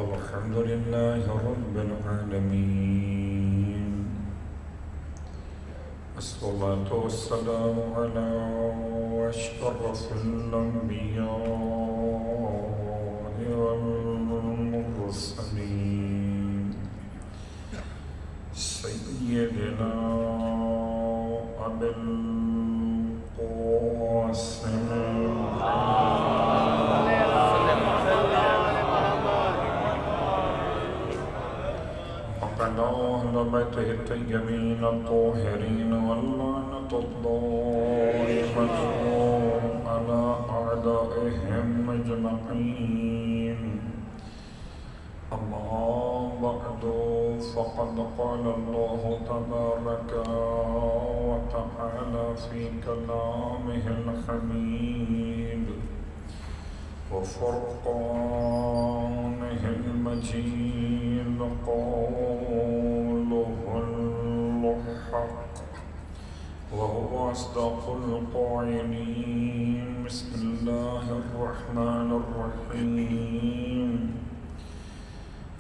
الحمد لله رب العالمين، الصلاة والسلام على أشرف الأنبياء والمرسلين سيدنا أبي القاسم أهل بيته الطيبين الطاهرين، واللعنة الدائمة على أعدائهم أجمعين. أما بعد، فقد قال الله تبارك وتعالى في كلامه الحميد وفرقانه المجيد قوله الحق وهو أصدق القائلين. بسم الله الرحمن الرحيم.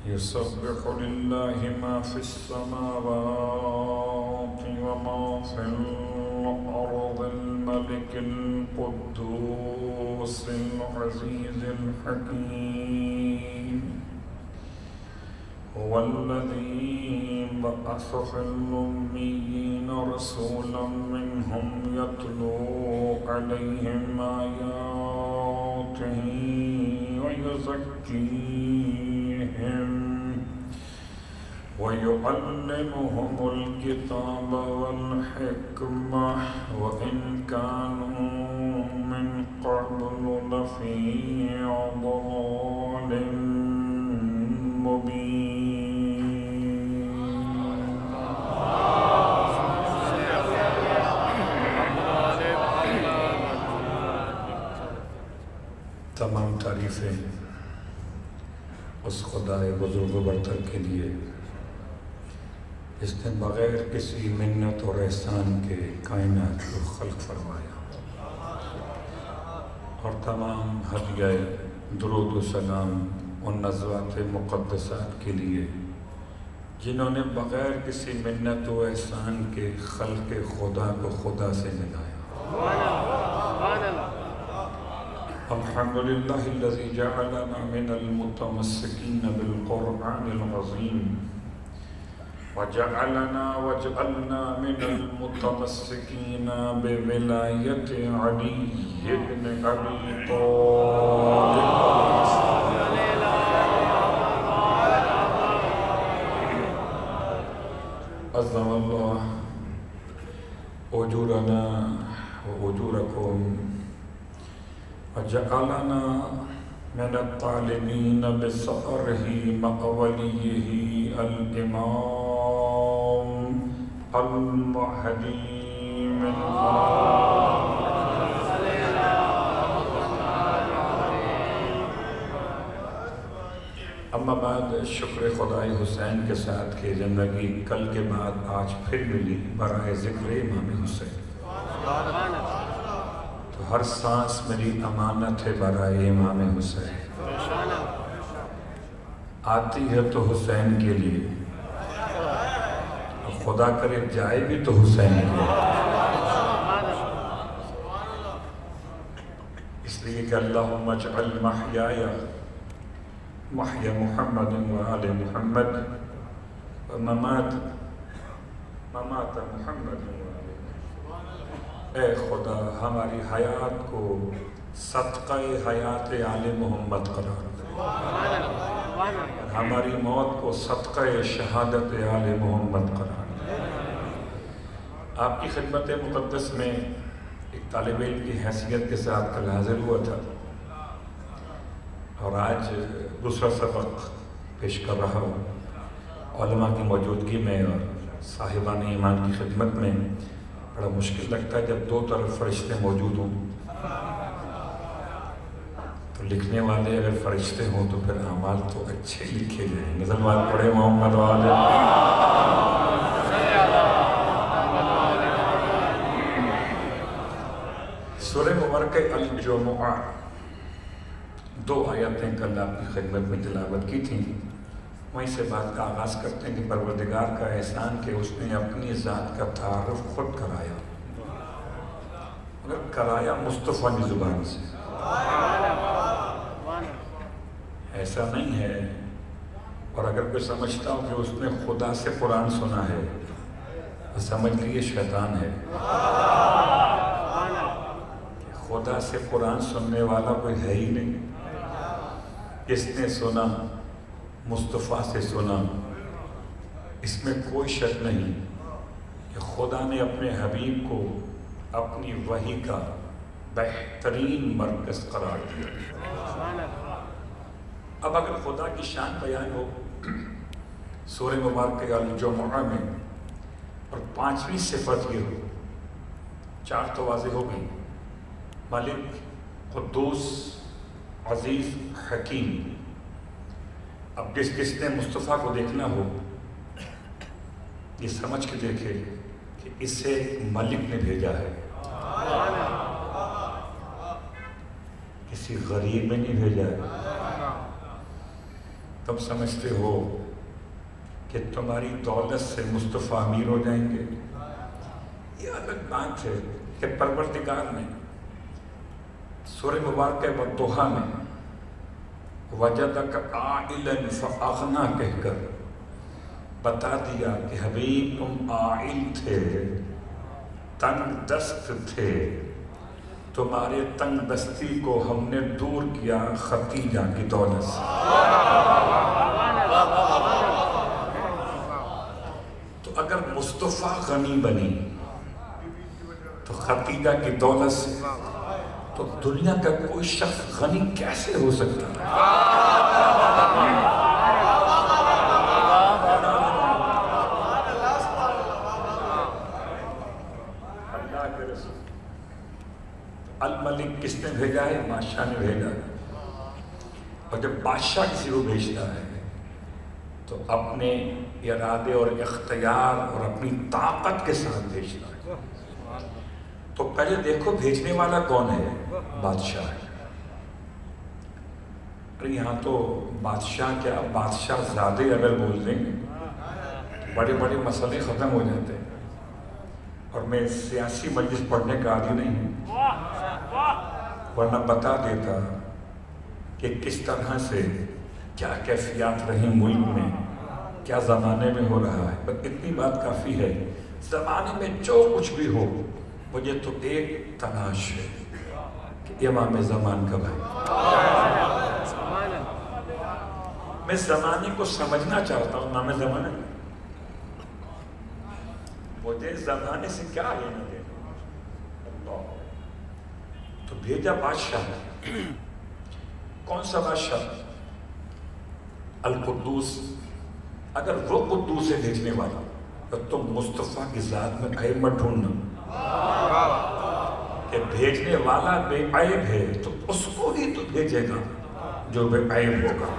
يسبح لله ما في السماوات وما في الأرض، الملك القدوس العزيز الحكيم. هو الذي بعث في الأميين رسولا منهم يتلو عليهم آياته ويزكيهم ويعلمهم الكتاب والحكمة وإن كانوا من قبل لفي ضلال مبين. تمام تعریفیں اس خدائے بزرگ و برتر کے لیے جس نے بغیر کسی منت اور احسان کے کائنات کو خلق فرمایا، اور تمام ہدیہ درود و سلام ان نزوات مقدسات کے لیے جنہوں نے بغیر کسی منت و احسان کے خلق خدا کو خدا سے ملایا۔ الحمدللہ الذی جعلنا من المتمسکین بالقرآن العظیم وجعلنا من المتمسکین بولایت علی بن ابی طالب عظم اللہ اجورنا واجورکم وجعلنا من الطالبین بسفرہ مع ولیہ الامام المہدی من اما بعد، شکر خدائے حسین کے ساتھ کہ زندگی کل کے بعد آج پھر ملی برائے ذکر امام حسین۔ تو ہر سانس میری امانت ہے برائے امام حسین، آتی ہے تو حسین کے لیے، خدا کرے جائے بھی تو حسین کے لیے۔ اس لیے کہ اللہم اجعل محیایا محیا محمد وآل محمد وممات محمد وآل محمد۔ اے خدا، ہماری حیات کو صدقہ حیات آل محمد قرار دے، ہماری موت کو صدقہ شہادت آل محمد قرار دے۔ آپ کی خدمت مقدس میں ایک طالب علم کی حیثیت کے ساتھ کل حاضر ہوا تھا، اور آج دوسرا سبق پیش کر رہا ہوں۔ علماء کی موجودگی میں اور صاحبان ایمان کی خدمت میں بڑا مشکل لگتا ہے جب دو طرف فرشتے موجود ہوں۔ تو لکھنے والے اگر فرشتے ہوں تو پھر اعمال تو اچھے لکھے جائیں گے۔ نظر بات پڑھے محمد والے۔ سورہ مبارکہ الجمعہ 2 آیتیں کل آپ کی خدمت میں تلاوت کی تھیں، وہیں سے بات کا آغاز کرتے ہیں کہ پروردگار کا احسان کہ اس نے اپنی ذات کا تعارف خود کرایا، مگر کرایا مصطفیٰ کی زبان سے۔ ایسا نہیں ہے، اور اگر کوئی سمجھتا ہو کہ اس نے خدا سے قرآن سنا ہے تو سمجھ لیے شیطان ہے۔ خدا سے قرآن سننے والا کوئی ہے ہی نہیں۔ جس نے سنا مصطفیٰ سے سنا، اس میں کوئی شک نہیں کہ خدا نے اپنے حبیب کو اپنی وحی کا بہترین مرکز قرار دیا۔ اب اگر خدا کی شان بیان ہو سورہ مبارکہ الجمعہ میں، اور 5ویں صفت یہ ہو، 4 تو واضح ہو گئی، مالک، قدوس، عزیز، حکیم۔ اب جس نے مصطفیٰ کو دیکھنا ہو یہ سمجھ کے دیکھے کہ اسے ملک نے بھیجا ہے، کسی غریب میں نہیں بھیجا ہے۔ تم سمجھتے ہو کہ تمہاری دولت سے مصطفیٰ امیر ہو جائیں گے؟ یہ الگ بات ہے کہ پروردگار نے سورہ مبارکہ والضحیٰ میں وجدک عائلا فاغنا کہہ کر بتا دیا کہ حبیب تم عائل تھے، تنگ دست تھے، تمہارے تنگ دستی کو ہم نے دور کیا ختیجہ کی دولت سے۔ تو اگر مصطفیٰ غنی بنی تو ختیجہ کی دولت سے، تو دنیا کا کوئی شخص غنی کیسے ہو سکتا ہے؟ اللہ کے رسول الملک کس نے بھیجا ہے؟ بادشاہ نے بھیجا ہے۔ اور جب بادشاہ کسی کو بھیجتا ہے تو اپنے ارادے اور اختیار اور اپنی طاقت کے ساتھ بھیجتا ہے۔ تو پہلے دیکھو بھیجنے والا کون ہے؟ بادشاہ ہے۔ یہاں تو بادشاہ کیا، بادشاہ زیادہ اگر بول دیں بڑے بڑے مسئلے ختم ہو جاتے ہیں۔ اور میں سیاسی مجلس پڑھنے کا عادی نہیں ہوں، ورنہ بتا دیتا کہ کس طرح سے کیا کیفیات رہی ملک میں، کیا زمانے میں ہو رہا ہے۔ پر اتنی بات کافی ہے، زمانے میں جو کچھ بھی ہو مجھے تو ایک تلاش ہے کہ امام زمان کب ہے۔ میں زمانے کو سمجھنا چاہتا ہوں، امام زمان ہے، مجھے زمانے سے کیا لینا دینا۔ تو بھیجا بادشاہ، کون سا بادشاہ؟ القدوس۔ اگر وہ قدوس ہے بھیجنے والا تو تم مصطفیٰ کی ذات میں عیب مت ڈھونڈنا کہ بھیجنے والا بے عیب ہے تو اس کو ہی تو بھیجے گا جو بے عیب ہوگا۔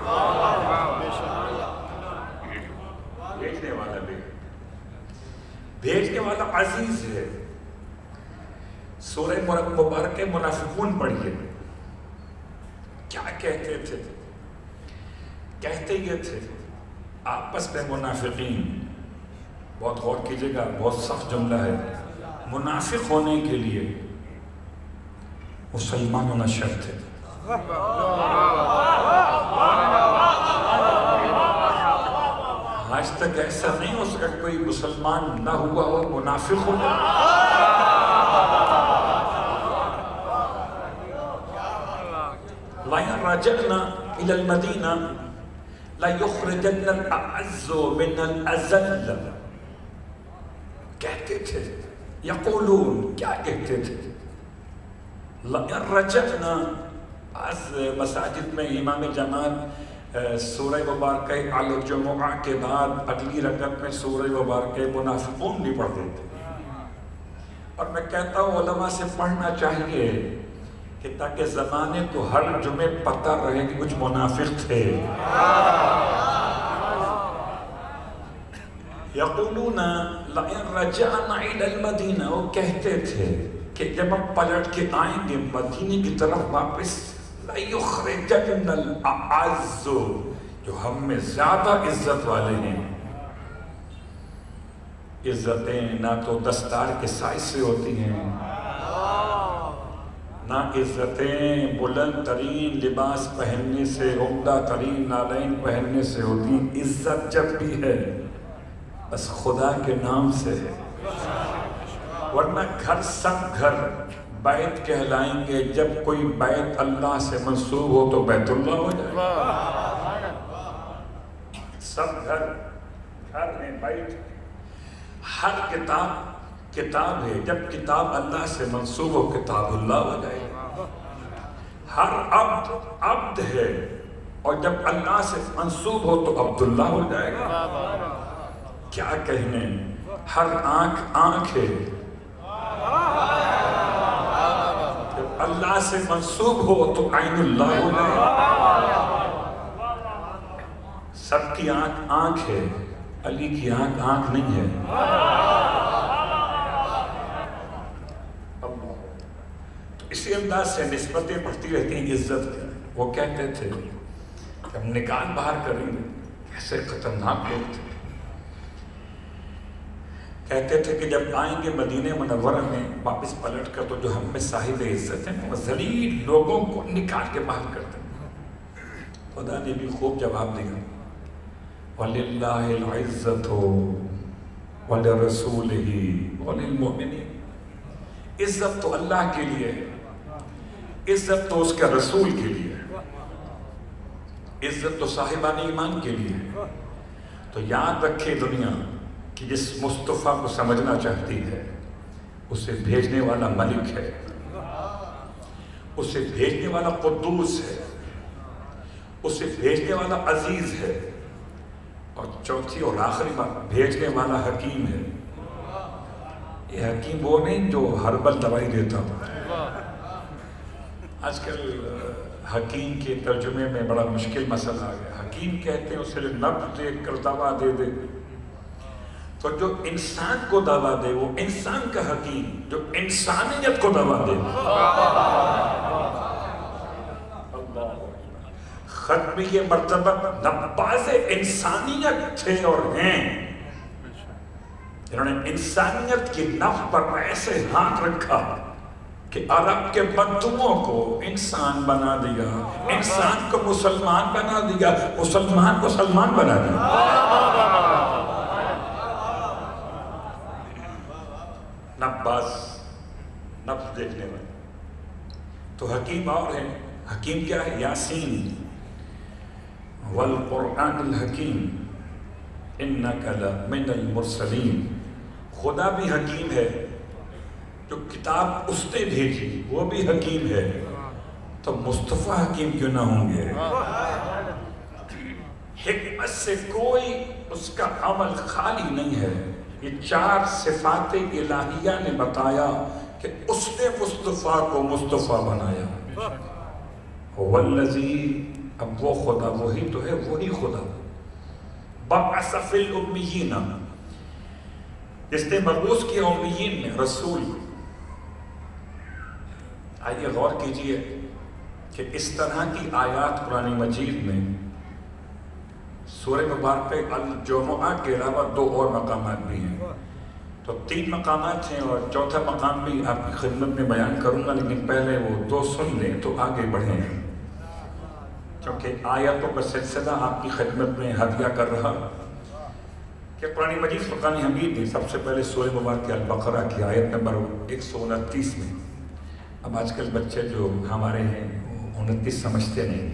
بھیجنے والا بھیجنے والا عزیز ہے۔ سورہ مبارکہ منافقون پڑھیے، کیا کہتے تھے؟ کہتے یہ تھے آپس میں منافقین، بہت غور کیجئے گا، بہت سخت جملہ ہے، منافق ہونے کے لیے مسلمان ہونا شرط ہے۔ آج تک ایسا نہیں ہو سکا کوئی مسلمان نہ ہوا ہو منافق ہو۔ لَئِن رَجَعْنَا إِلَى الْمَدِينَةِ لَيُخْرِجَنَّ الْأَعَزُّ مِنَ الْأَذَلَّ۔ کہتے تھے، یقولون، کیا کہتے تھے؟ لَئِن رَجَعْنَا، آج مساجد میں امام جماعت سورہ مبارکہ الجمعہ کے بعد اگلی رکعت میں سورہ مبارکہ منافقون بھی پڑھ دیتے۔ اور میں کہتا ہوں علماء سے پڑھنا چاہیے کہ تاکہ زمانے کو ہر جمعے پتہ رہے کہ کچھ منافق تھے۔ یقولون لئن رجعنا الی المدینہ، وہ کہتے تھے کہ جب ہم پلٹ کے آئیں گے مدینے کی طرف واپس، لَيُخْرِجَنَّ الْأَعَزُّ، جو ہم میں زیادہ عزت والے ہیں. عزتیں نہ تو دستار کے سائز سے ہوتی ہیں، نہ عزتیں بلند ترین لباس پہننے سے، عمدہ ترین نالین پہننے سے ہوتی ہیں. عزت جب بھی ہے بس خدا کے نام سے ہے، ورنہ گھر سب گھر بیت کہلائیں گے. جب کوئی بیت اللہ سے منسوب ہو تو بیت اللہ ہو جائے گا. سب گھر میں بیت. ہر کتاب ہے، جب کتاب اللہ سے منسوب ہو کتاب اللہ ہو جائے گا. ہر عبد ہے، اور جب اللہ سے منسوب ہو تو عبداللہ ہو جائے گا. کیا کہنے، ہر آنکھ ہے، جب اللہ سے منسوب ہو تو عین اللہ ہو جائے گا. سب کی آنکھ ہے، علی کی آنکھ نہیں ہے. تو اسی انداز سے نسبتیں بڑھتی رہتی ہیں. عزت کیا، وہ کہتے تھے کہ ہم نکال باہر کریں گے. کیسے خطرناک لوگ تھے. کہتے تھے کہ جب آئیں گے مدینہ منورہ میں واپس پلٹ کر تو جو ہم میں صاحب عزت ہیں وہ ذلیل لوگوں کو نکال کے باہر کرتے ہیں. خدا نے بھی خوب جواب دیا، وَلِلَّهِ الْعِزَّةُ وَلِرَسُولِهِ وَلِلْمُؤْمِنِينَ. عزت تو اللہ کے لیے ہے، عزت تو اس کے رسول کے لیے ہے، عزت تو صاحبان ایمان کے لیے ہے. تو یاد رکھے دنیا کہ جس مصطفیٰ کو سمجھنا چاہتی ہے اسے بھیجنے والا ملک ہے، اسے بھیجنے والا قدوس ہے، اسے بھیجنے والا عزیز ہے، اور چوتھی اور آخری بات، بھیجنے والا حکیم ہے. یہ حکیم وہ نہیں جو ہربل دوائی دیتا ہو. آج کل حکیم کے ترجمے میں بڑا مشکل مسئلہ آ گیا. حکیم کہتے ہیں اسے نبض دیکھ کر دوا دے دے. تو جو انسان کو دوا دے وہ انسان کا حکیم، جو انسانیت کو دوا دے. ختمی یہ مرتبہ نباز انسانیت تھے اور ہیں، انہوں نے انسانیت کی نف پر ایسے ہاتھ رکھا کہ عرب کے بدوؤں کو انسان بنا دیا، انسان کو مسلمان بنا دیا، مسلمان کو سلمان بنا دیا. نباز، نفس دیکھنے والے. تو حکیم اور ہیں. حکیم کیا ہے؟ یاسین والقرآن الحکیم انک لمن المرسلین. خدا بھی حکیم ہے، جو کتاب اس نے بھیجی وہ بھی حکیم ہے. تو مصطفیٰ حکیم کیوں نہ ہوں گے؟ حکمت سے کوئی اس کا عمل خالی نہیں ہے. یہ 4 صفات الہیہ نے بتایا کہ اس نے مصطفیٰ کو مصطفیٰ بنایا. والذی، اب وہ خدا وہی تو ہے، وہی خدا بعث فی الامیین، جس نے مبعوث کیا امیین میں رسول. آئیے غور کیجئے کہ اس طرح کی آیات قرآن مجید میں سورہ مبارکہ الجمعہ کے علاوہ 2 اور مقامات بھی ہیں. تو 3 مقامات ہیں اور چوتھا مقام بھی آپ کی خدمت میں بیان کروں گا، لیکن پہلے وہ 2 سن لیں تو آگے بڑھیں، کیونکہ آیتوں کا سلسلہ آپ کی خدمت میں ہدیہ کر رہا کہ قرآن مجید فرقان حمید نے سب سے پہلے سورہ مبارکہ البقرہ کی آیت نمبر 129 میں. اب آج کل بچے جو ہمارے ہیں 29 سمجھتے نہیں،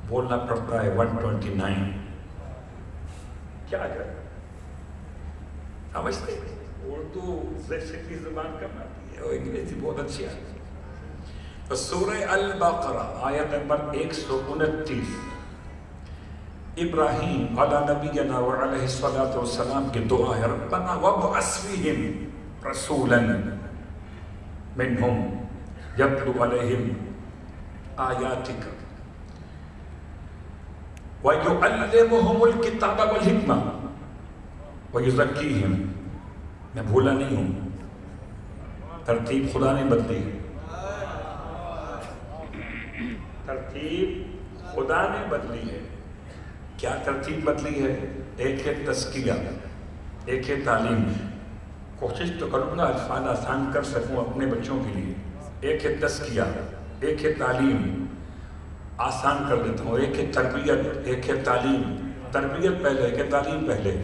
بولنا پڑتا ہے 129. کیا کریں، سمجھتے ہیں. اردو سے کی زبان کم آتی ہے اور انگریزی بہت اچھی آتی ہے. تو سورہ البقرہ آیت نمبر 129، ابراہیم علی نبینا وعلیہ الصلوۃ والسلام کی دعا ہے، ربنا وابعث فیہم رسولا منہم یتلو علیہم آیاتک وَيُعَلِّمُهُمُ الْكِتَابَ وَالْحِکْمَةَ وَيُزَكِّیہم. میں بھولا نہیں ہوں، ترتیب خدا نے بدلی ہے. ترتیب خدا نے بدلی ہے. کیا ترتیب بدلی ہے؟ ایک ہے تزکیہ، ایک ہے تعلیم. کوشش تو کروں گا الفاظ آسان کر سکوں اپنے بچوں کے لیے. ایک ہے تزکیہ، ایک ہے تعلیم. آسان کر دیتا ہوں. ایک ہے تربیت، ایک ہے تعلیم. تربیت پہلے کہ تعلیم پہلے؟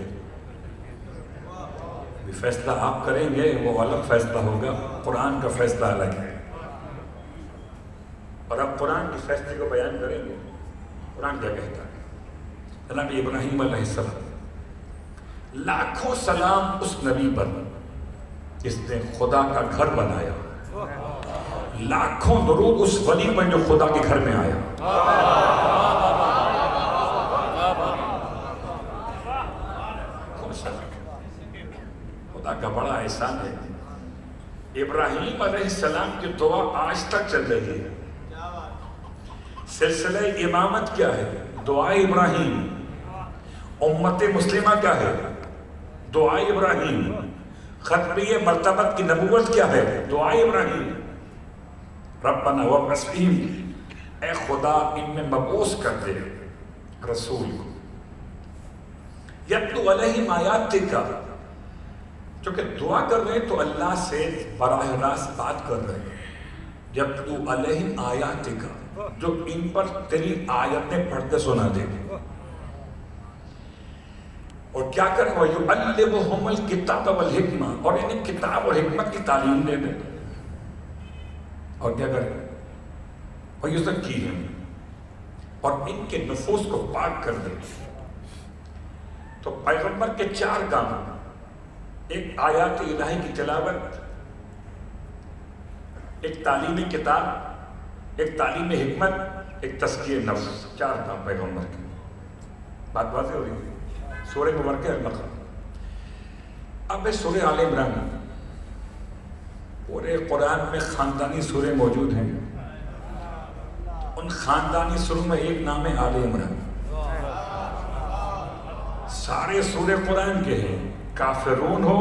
فیصلہ آپ کریں گے، وہ الگ فیصلہ ہوگا. قرآن کا فیصلہ الگ ہے. اور اب قرآن کی فیصلے کو بیان کریں گے. قرآن کیا کہتا ہے؟ جناب ابراہیم علیہ السلام، لاکھوں سلام اس نبی پر جس نے خدا کا گھر بنایا. لاکھوں درود اس ولی پر جو خدا کے گھر میں آیا. خدا کا بڑا احسان ہے. ابراہیم علیہ السلام کی دعا آج تک چل رہی ہے. سلسلہ امامت کیا ہے؟ دعا ابراہیم. امت مسلمہ کیا ہے؟ دعا ابراہیم. ختمی مرتبت کی نبوت کیا ہے؟ دعا ابراہیم. ربنا وابعث فیہم، اے خدا ان میں مبعوث کر دے رسول کو. یتلو علیہم آیاتک، چونکہ دعا کر رہے ہیں تو اللہ سے براہ راست بات کر رہے ہیں. یتلو علیہم آیاتک، جو ان پر تیری آیتیں پڑھ کے سنا دے. اور کیا کریں؟ وَيُعَلِّمُهُمُ الْكِتَابَ وَالْحِکْمَةَ، اور انہیں کتاب اور حکمت کی تعلیم دے دیں. اور کیا کریں؟ وَيُزَكِّيهِمْ، اور ان کے نفوس کو پاک کر دیں. تو پیغمبر کے 4 کام: ایک آیات الہی کی تلاوت، ایک تعلیم کتاب، ایک تعلیم حکمت، ایک تزکیہ نفس. 4 کام پیغمبر کے. بات واضح ہو رہی ہے؟ سورہ مبارکہ البقرہ. اب سورہ آل عمران. پورے قرآن میں خاندانی سورے موجود ہیں. ان خاندانی سوروں میں ایک نام ہے آل عمران. سارے سورے قرآن کے ہیں. کافرون ہو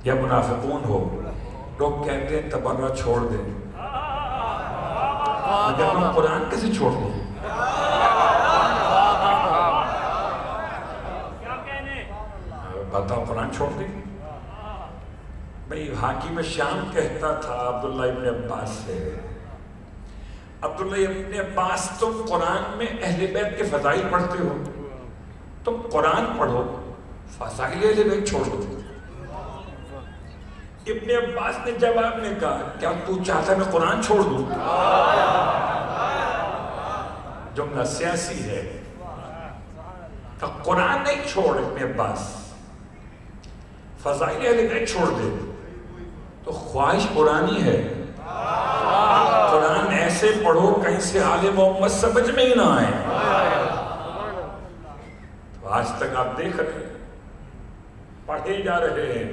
یا منافقون ہو، لوگ کہتے ہیں تبرہ چھوڑ دیں. مگر ہم قرآن کیسے چھوڑ دیں؟ بتاؤ قرآن چھوڑ دیں؟ بھئی حاکم شام کہتا تھا عبداللہ ابن عباس سے، عبداللہ ابن عباس تم قرآن میں اہل بیت کے فضائل پڑھتے ہو، تم قرآن پڑھو، فضائل اہل بیت چھوڑ دو. ابن عباس نے جواب میں کہا کیا تو چاہتا میں قرآن چھوڑ دوں؟ جملہ سیاسی ہے. کہ قرآن نہیں چھوڑ ابن عباس، فضائل اہل بیت چھوڑ دے. تو خواہش قرآنی ہے. قرآن ایسے پڑھو کہیں سے آل محمد سمجھ میں ہی نہ آئے. تو آج تک آپ دیکھ رہے ہیں پڑھے جا رہے ہیں،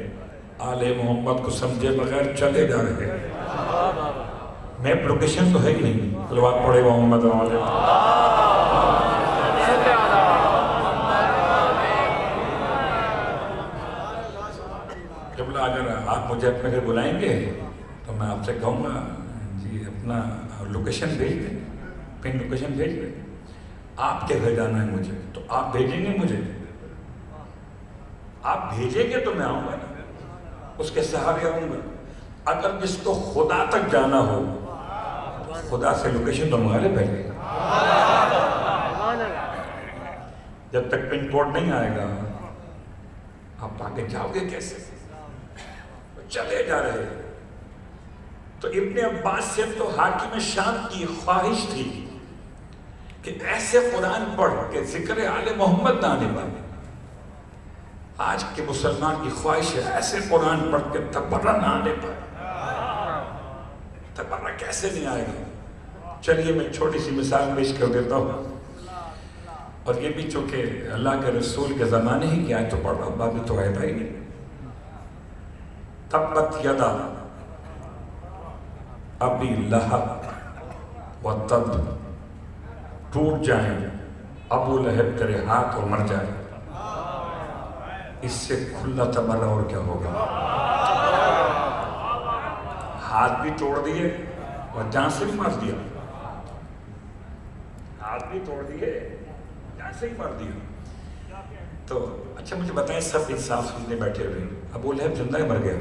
آل محمد کو سمجھے بغیر چلے جا رہے ہیں. میپ لوکیشن تو ہے ہی نہیں. لوگ پڑھے محمد والے اگر آپ مجھے اپنے گھر بلائیں گے تو میں آپ سے کہوں گا جی اپنا لوکیشن بھیج دیں، پن لوکیشن بھیج دیں. آپ کے گھر جانا ہے مجھے تو آپ بھیجیں گے مجھے؟ آپ بھیجیں گے تو میں آؤں گا نا، اس کے سہارے آؤں گا. اگر جس کو خدا تک جانا ہو خدا سے لوکیشن تو منگا لے پہلے. جب تک پن کوڈ نہیں آئے گا آپ آگے جاؤ گے کیسے؟ چلے جا رہے. تو ابن عباس سے تو حاکم شام کی خواہش تھی کہ ایسے قرآن پڑھ کے ذکر آل محمد نہ آنے پائے. آج کے مسلمان کی خواہش ہے ایسے قرآن پڑھ کے تبرہ نہ آنے پائے. تبرہ کیسے نہیں آئے گا؟ چلیے میں چھوٹی سی مثال پیش کر دیتا ہوں. اور یہ بھی چونکہ اللہ کے رسول کے زمانے ہی کی آیت تو پڑھ رہا ہوں، بابی تو ہے بھائی نہیں. تبت یدا ابی لہب و تب، ٹوٹ جائیں ابو لہب تیرے ہاتھ اور مر جائے. اس سے کھلا تبرہ اور کیا ہوگا؟ ہاتھ بھی توڑ دیے اور جان سے بھی مار دیا. ہاتھ بھی توڑ دیے، ایسے ہی مار دیا۔ تو اچھا مجھے بتائیں، سب انصاف سوچنے بیٹھے ہوئے، ابو لہب زندہ ہے مر گیا؟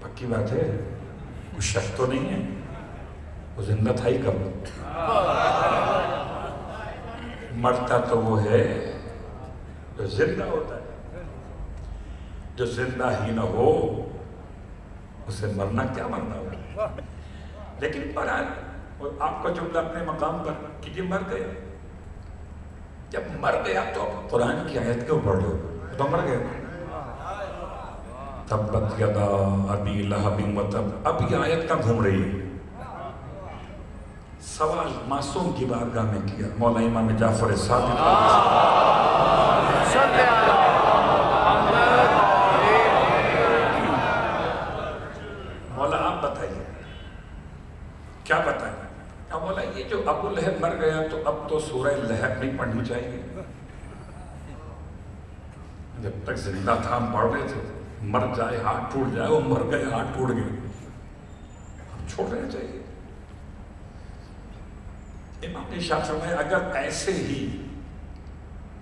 پکی بات ہے، کچھ شک تو نہیں ہے، وہ زندہ تھا ہی کب؟ مرتا تو وہ ہے جو زندہ ہوتا ہے، جو زندہ ہی نہ ہو اسے مرنا کیا مرنا ہوگا۔ لیکن پر آپ کا جملہ اپنے مقام پر کہ یہ مر گیا، جب مر گیا تو اب قرآن کی آیت کیوں پڑھ لو؟ تو مر گیا۔ تبت یدا ابی لہب وتب، اب یہ آیت کہاں گھوم رہی ہے؟ سوال معصوم کی بارگاہ میں کیا، مولا امام جعفر صادق مولا آپ بتائیے کیا بتائیں؟ اب مولا یہ جو ابو لہب مر گیا تو اب تو سورہ لہب نہیں پڑھنی چاہیے؟ جب تک زندہ تھا ہم پڑھ رہے تھے، مر جائے ہاتھ ٹوٹ جائے، وہ مر گئے ہاتھ ٹوٹ گئے، ہم چھوڑ رہنا چاہیے۔ امام نے ارشاد فرمایا اگر ایسے ہی،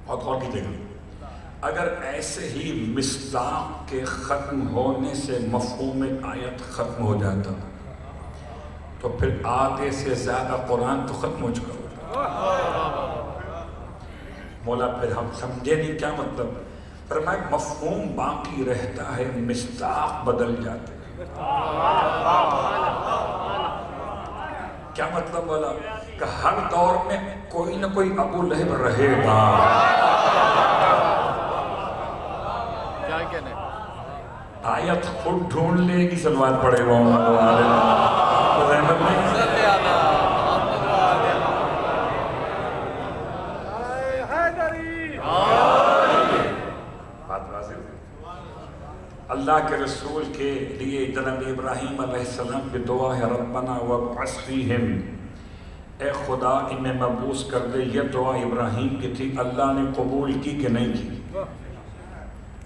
بہت غور کیجیے گا، اگر ایسے ہی مصداق کے ختم ہونے سے مفہوم آیت ختم ہو جاتا تو پھر آدھے سے زیادہ قرآن تو ختم ہو چکا ہوتا۔ مولا پھر ہم سمجھے نہیں کیا مطلب، فرمایا مفہوم باقی رہتا ہے، مصداق بدل جاتے ہیں۔ کیا مطلب بولا؟ کہ ہر دور میں کوئی نہ کوئی ابو لہب رہے گا۔ آیت خود ڈھونڈ لے گی، سلوات پڑے گا اللہ کے رسول کے لیے جناب ابراہیم علیہ السلام کی دعا ہے، ربنا وابعث فیہم، اے خدا انہیں مبعوث کر دے۔ یہ دعا ابراہیم کی تھی، اللہ نے قبول کی کہ نہیں کی؟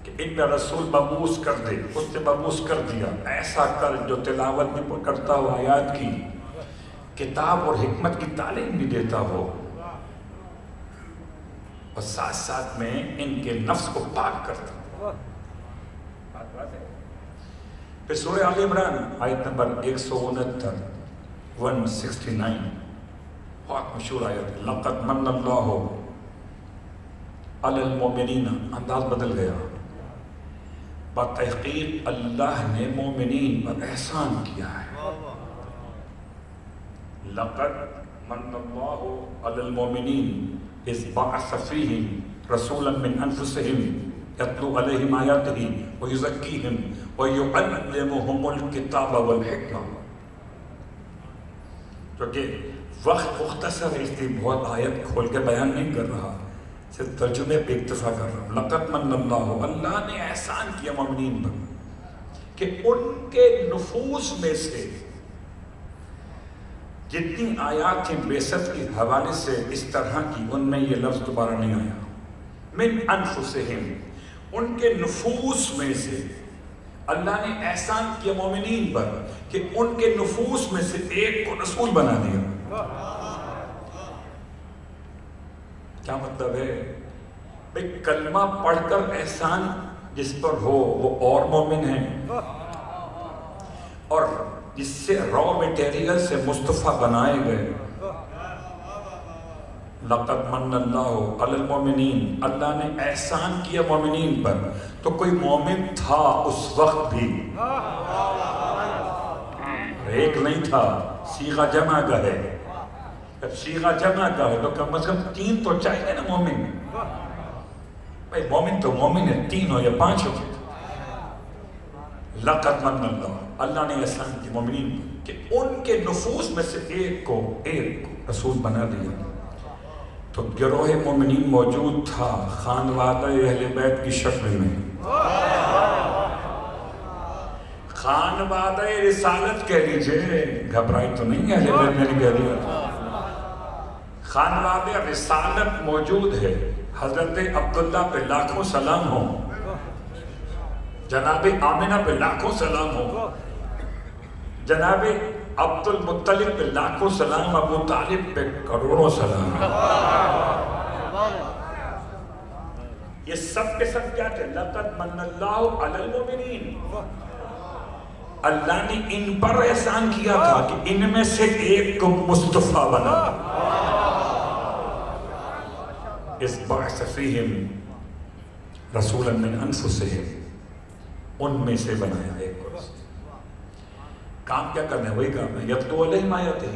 کہ ان میں رسول مبعوث کر دے، اس نے مبعوث کر دیا۔ ایسا کر جو تلاوت بھی کرتا ہو آیات کی، کتاب اور حکمت کی تعلیم بھی دیتا ہو، اور ساتھ ساتھ میں ان کے نفس کو پاک کرتا ہو۔ پھر سورہ آل عمران آیت نمبر 169 169 بہت مشہور آیت، لقد من اللہ علی المؤمنین، انداز بدل گیا، بتحقیق اللہ نے مومنین پر احسان کیا ہے۔ لقد من اللہ علی المؤمنین اذ بعث فیہم رسولا من انفسہم یتلو علیہم آیاتہ ویزکیہم ویعلمہم الکتاب والحکمہ۔ کیونکہ وقت مختصر ہے، اس لیے بہت آیت کھول کے بیان نہیں کر رہا، صرف ترجمے پہ اکتفا کر رہا ہوں۔ لقد من اللہ، اللہ نے احسان کیا مومنین پر کہ ان کے نفوس میں سے جتنی آیات تھیں بعثت کے حوالے سے اس طرح کی، ان میں یہ لفظ دوبارہ نہیں آیا۔ من انفسہم، ان کے نفوس میں سے اللہ نے احسان کیا مومنین پر کہ ان کے نفوس میں سے ایک کو رسول بنا دیا۔ کیا مطلب ہے؟ بھئی کلمہ پڑھ کر احسان جس پر ہو وہ اور مومن ہیں، اور جس سے را میٹیریل سے مصطفیٰ بنائے گئے۔ لقد من اللہ علی المؤمنین، اللہ نے احسان کیا مومنین پر، تو کوئی مومن تھا اس وقت بھی، ایک نہیں تھا، صیغہ جمع کا ہے۔ جب صیغہ جمع کا ہے تو کم از کم تین تو چاہیے نا مومن۔ بھائی مومن تو مومن ہے، تین ہو یا پانچ ہو۔ لقد من اللہ، اللہ نے احسان کیا مومنین کہ ان کے نفوس میں سے ایک کو رسول بنا دیا۔ تو گروہ مومنین موجود تھا خانوادہ اہل بیت کی شکل میں، خانوادہ رسالت کہہ لیجئے، گھبرائی تو نہیں اہل بیت میں نے کہہ دیا، خانوادہ رسالت موجود ہے۔ حضرت عبداللہ پہ لاکھوں سلام ہوں، جناب آمنہ پہ لاکھوں سلام ہوں، جناب عبد المطلب پہ لاکھوں سلام، ابو طالب پہ کروڑوں سلام۔ یہ سب کے سب کیا تھے؟ لَقَدْ مَنَّ اللَّهُ عَلَى الْمُؤْمِنِينَ، اللہ نے ان پر احسان کیا تھا کہ ان میں سے ایک کو مصطفیٰ بنا، اِذْ بَعَثَ فِيهِمْ رَسُولًا مِّنْ أَنفُسِهِمْ، ان میں سے بنایا ایک کو۔ کام کیا کرنا ہے؟ وہی کام ہے، یتلو علیہم آیاتہ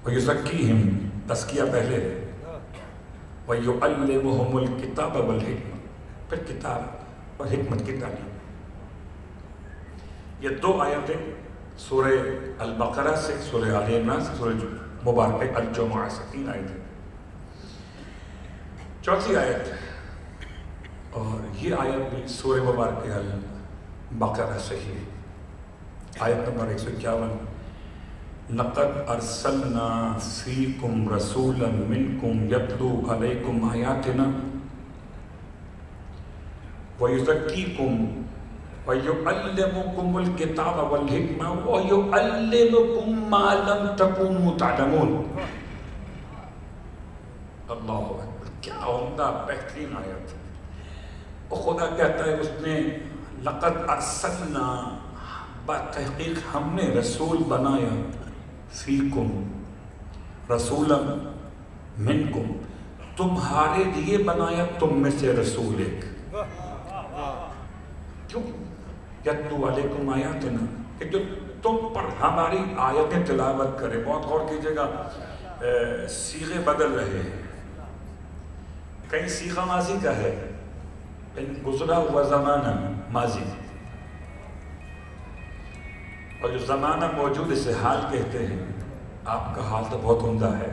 ویزکیہم، تزکیہ پہلے، ویعلمہم الکتاب والحکمہ، پھر کتاب اور حکمت کی تعلیم۔ یہ دو آیتیں سورہ البقرہ سے، سورہ آل عمران سے، سورہ مبارکہ الجمعہ سے، 3 آیتیں۔ چوتھی آیت، اور یہ آیت بھی سورہ مبارکہ البقرہ سے ہی، آیت نمبر 151، لَقَدْ أَرْسَلْنَا فِيكُمْ رَسُولًا مِّنْكُمْ يَتْلُو عَلَيْكُمْ آيَاتِنَا وَيُزَكِّيكُمْ وَيُعَلِّمُكُمُ الْكِتَابَ وَالْحِكْمَةَ وَيُعَلِّمُكُمْ مَا لَمْ تَكُونُوا تَعْلَمُونَ۔ اللہ اکبر، کیا عمدہ بہترین آیت ہے۔ اور خدا کہتا ہے اس نے لَقَدْ أَرْسَلْنَا، بتحقیق ہم نے رسول بنایا، فیکم رسولا منکم، تمہارے لیے بنایا تم میں سے رسول ایک۔ کیوں؟ یتلو علیکم آیاتنا، کہ جو تم پر ہماری آیتیں تلاوت کرے۔ بہت غور کیجئے گا، صیغے بدل رہے ہیں، کہیں صیغہ ماضی کا ہے، گزرا ہوا زمانہ ماضی، اور جو زمانہ موجود اسے حال کہتے ہیں۔ آپ کا حال تو بہت عمدہ ہے،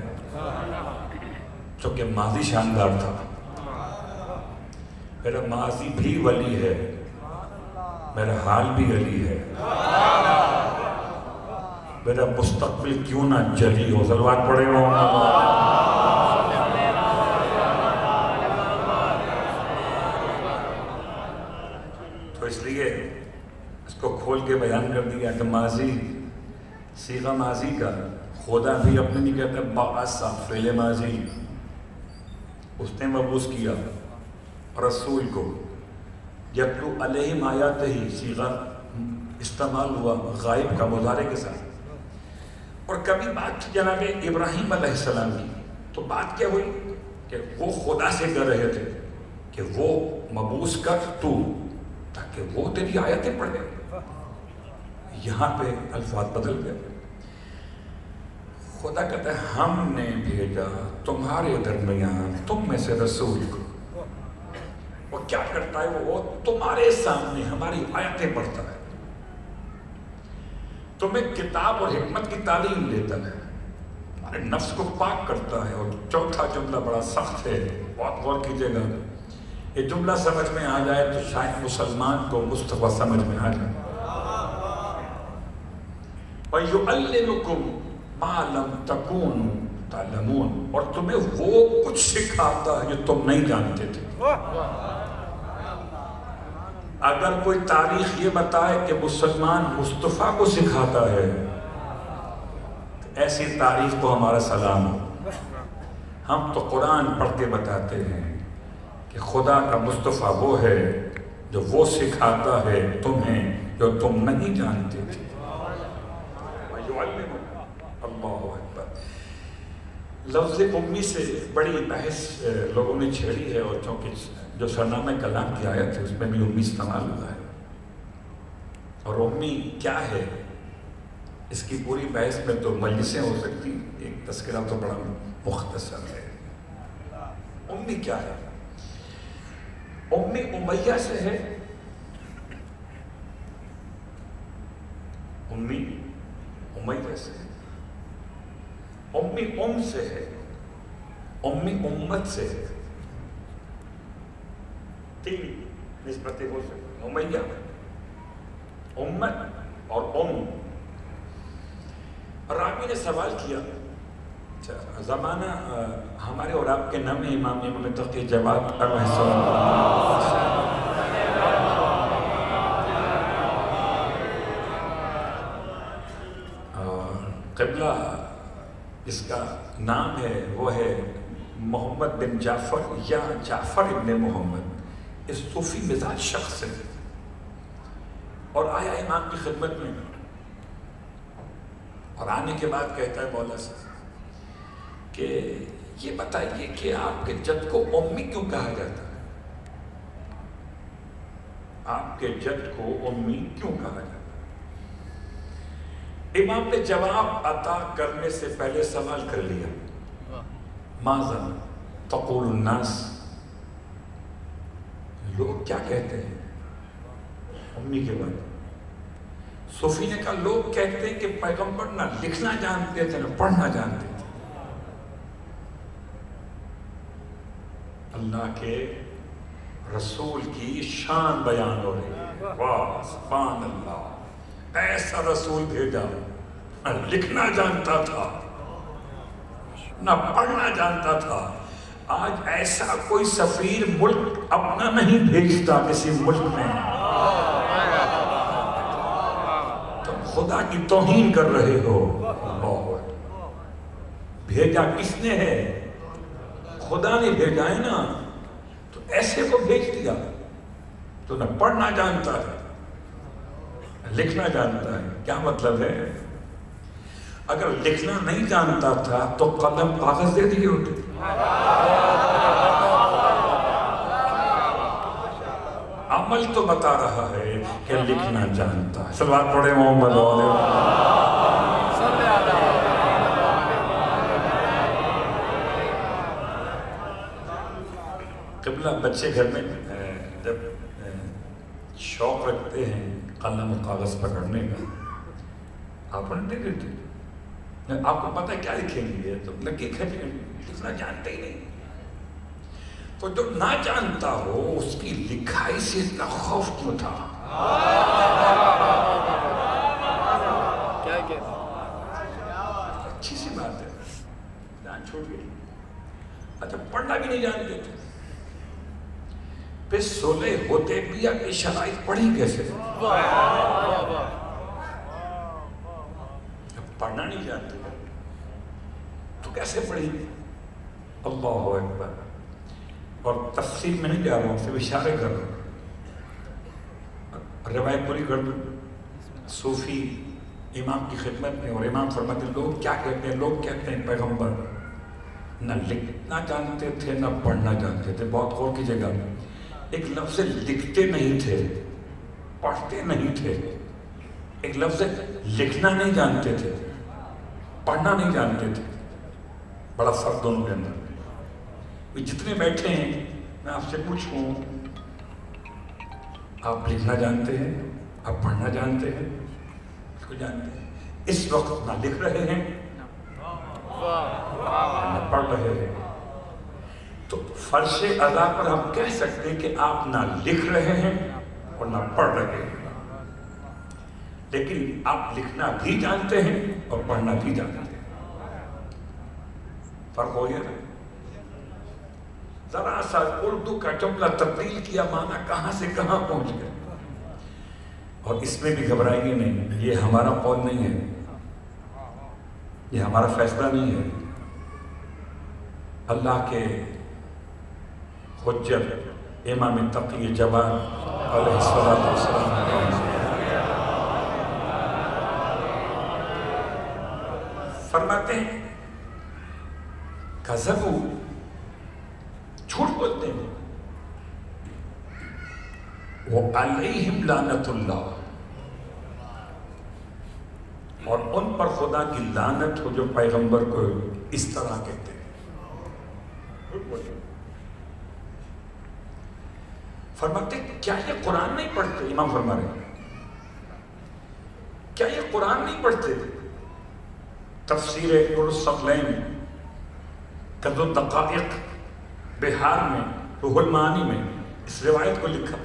چونکہ ماضی شاندار تھا۔ میرا ماضی بھی ولی ہے، میرا حال بھی علی ہے، میرا مستقبل کیوں نہ جلی ہو۔ صلوات پڑھے ہو۔ تو اس لیے اس کو کھول کے بیان کر دیا کہ ماضی، صیغہ ماضی کا، خدا بھی اپنے نہیں کہتا، بعثا فعل ماضی، اس نے مبعوث کیا رسول کو، یتلو علیہم آیاتہ، صیغہ استعمال ہوا غائب کا مضارع کے ساتھ۔ اور کبھی بات جناب ابراہیم علیہ السلام کی، تو بات کیا ہوئی کہ وہ خدا سے کر رہے تھے کہ وہ مبعوث کر تو، تاکہ وہ تیری آیتیں پڑھے۔ یہاں پہ الفاظ بدل گئے۔ خدا کہتا ہے ہم نے بھیجا تمہارے درمیان تم میں سے رسول کو۔ وہ کیا کرتا ہے؟ وہ تمہارے سامنے ہماری آیتیں پڑھتا ہے، تمہیں کتاب اور حکمت کی تعلیم دیتا ہے، ہمارے نفس کو پاک کرتا ہے۔ اور چوتھا جملہ بڑا سخت ہے، بہت غور کیجئے گا، یہ جملہ سمجھ میں آ جائے تو شاید مسلمان کو مصطفیٰ سمجھ میں آ جائے۔ وَيُعَلِّمُكُمْ مَا لَمْ تَكُونُوا تَعْلَمُونَ، اور تمہیں وہ کچھ سکھاتا ہے جو تم نہیں جانتے تھے۔ اگر کوئی تاریخ یہ بتائے کہ مسلمان مصطفیٰ کو سکھاتا ہے، تو ایسی تاریخ کو ہمارا سلام ہو۔ ہم تو قرآن پڑھ کے بتاتے ہیں کہ خدا کا مصطفیٰ وہ ہے جو وہ سکھاتا ہے تمہیں جو تم نہیں جانتے تھے۔ اللہ اکبر۔ لفظ امی سے بڑی بحث لوگوں نے چھیڑی ہے، اور چونکہ جو سرنامہ کلام کی آیت ہے اس میں بھی امی استعمال ہوا ہے، اور امی کیا ہے اس کی پوری بحث میں تو مجلسیں ہو سکتی، ایک تذکرہ تو بڑا مختصر ہے۔ امی کیا ہے؟ امی امیہ سے ہے، امی امیہ سے ہے، امی سے ہے، امی امت سے ہے۔ 3 نسبتیں ہو سکتی، امیہ، امت اور راوی نے سوال کیا، زمانہ ہمارے اور آپ کے نام امام تقی جواد علیہ السلام، قبلہ جس کا نام ہے وہ ہے محمد بن جعفر یا جعفر ابن محمد. اس صوفی مزاج شخص ہے اور آیا امام کی خدمت میں اور آنے کے بعد کہتا ہے مولا صاحب کہ یہ بتائیے کہ آپ کے جد کو امی کیوں کہا جاتا ہے؟ آپ کے جد کو امی کیوں کہا جاتا ہے؟ امام نے جواب عطا کرنے سے پہلے سوال کر لیا. ماذا تقول الناس؟ لوگ کیا کہتے ہیں امی کے بعد؟ صوفی نے کہا لوگ کہتے ہیں کہ پیغمبر نہ لکھنا جانتے تھے نہ پڑھنا جانتے تھے. اللہ کے رسول کی شان بیان ہو رہی ہے. واہ سبحان اللہ، ایسا رسول بھیجا نہ لکھنا جانتا تھا نہ پڑھنا جانتا تھا. آج ایسا کوئی سفیر ملک اپنا نہیں بھیجتا کسی ملک میں. تم خدا کی توہین کر رہے ہو. بھیجا کس نے ہے؟ خدا نے بھیجا ہے نا. تو ایسے کو بھیج دیا تو نہ پڑھنا جانتا ہے لکھنا جانتا ہے. کیا مطلب ہے؟ اگر لکھنا نہیں جانتا تھا تو قلم کاغذ دے دیے ہوتے. عمل تو بتا رہا ہے کہ لکھنا جانتا ہے. صلوات پڑھے محمد قبلہ. بچے گھر میں جب شوق رکھتے ہیں قلم و کاغذ پکڑنے کا آپ انہیں دے دیتے. آپ کو پتہ ہے کیا لکھیں گے تو لکی کھجیں لکھنا جانتے ہی نہیں. تو جو نہ جانتا ہو اس کی لکھائی سے اتنا خوف کیوں تھا؟ اچھی سی بات ہے، جان چھوڑ گئی. اچھا پڑھنا بھی نہیں جانتے تھے. پھر صلح حدیبیہ کی شرائط پڑھی کیسے؟ پڑھنا نہیں جانتے تو کیسے پڑھی؟ اللہ اکبر. اور تفصیل میں نہیں جا رہا ہوں، صرف اشارے کر رہا ہوں. روایت پوری کر دوں. صوفی امام کی خدمت میں اور امام فرماتے ہیں لوگ کیا کہتے ہیں؟ لوگ کہتے ہیں پیغمبر نہ لکھنا جانتے تھے نہ پڑھنا جانتے تھے. بہت غور کیجیے گا. ایک لفظ لکھتے نہیں تھے پڑھتے نہیں تھے. ایک لفظ لکھنا نہیں جانتے تھے پڑھنا نہیں جانتے تھے. بڑا فرق دونوں کے اندر. جتنے بیٹھے ہیں میں آپ سے پوچھوں آپ لکھنا جانتے ہیں؟ آپ پڑھنا جانتے ہیں؟ اس کو جانتے ہیں؟ اس وقت نہ لکھ رہے ہیں نہ پڑھ رہے ہیں. تو فرش ادا پر ہم کہہ سکتے ہیں کہ آپ نہ لکھ رہے ہیں اور نہ پڑھ رہے ہیں. لیکن آپ لکھنا بھی جانتے ہیں اور پڑھنا بھی جانتے ہیں. فرق ہو گیا نا. ذرا سا اردو کا جملہ تبدیل کیا معنی کہاں سے کہاں پہنچ گیا. اور اس میں بھی گھبرائیں گے نہیں. یہ ہمارا قول نہیں ہے، یہ ہمارا فیصلہ نہیں ہے. اللہ کے حجت امام تقی جوان علیہ السلام فرماتے ہیں کذبوا، جھوٹ بولتے ہیں. وعلیہم لعنت اللہ، اور ان پر خدا کی لعنت ہو جو پیغمبر کو اس طرح کہتے ہیں. فرماتے کیا یہ قرآن نہیں پڑھتے؟ امام فرما رہے ہیں کیا یہ قرآن نہیں پڑھتے؟ تفسیر الثقلین کنز الدقائق بہار میں روح المعانی میں اس روایت کو لکھا.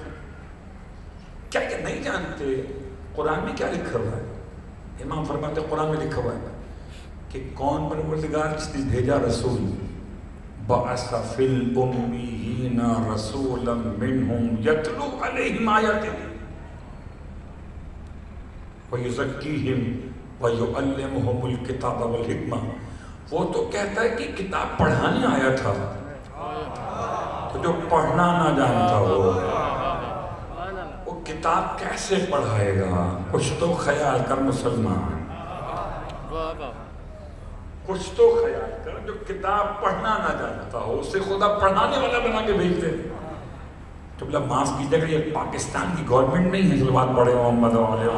کیا یہ نہیں جانتے قرآن میں کیا لکھا ہوا ہے؟ امام فرماتے قرآن میں لکھا ہوا ہے کہ کون پروردگار جس نے بھیجا رسول بعث فی الامیین رسولا منہم یتلو علیہم آیاتہ ویزکیہم وَيُعَلِّمُهُمُ الْكِتَابَ وَالْحِکْمَةَ، وہ تو کہتا ہے کہ کتاب پڑھانے آیا تھا، تو جو پڑھنا نہ جانتا ہو وہ کتاب کیسے پڑھائے گا؟ کچھ تو خیال کر مسلمان، کچھ تو خیال کر۔ جو کتاب پڑھنا نہ جانتا ہو اسے خدا پڑھانے والا بنا کے بھیج دے۔ تو بلا معاف کیجیے گا، یہ پاکستان کی گورنمنٹ نہیں ہے صلوات پڑھے محمد علیہ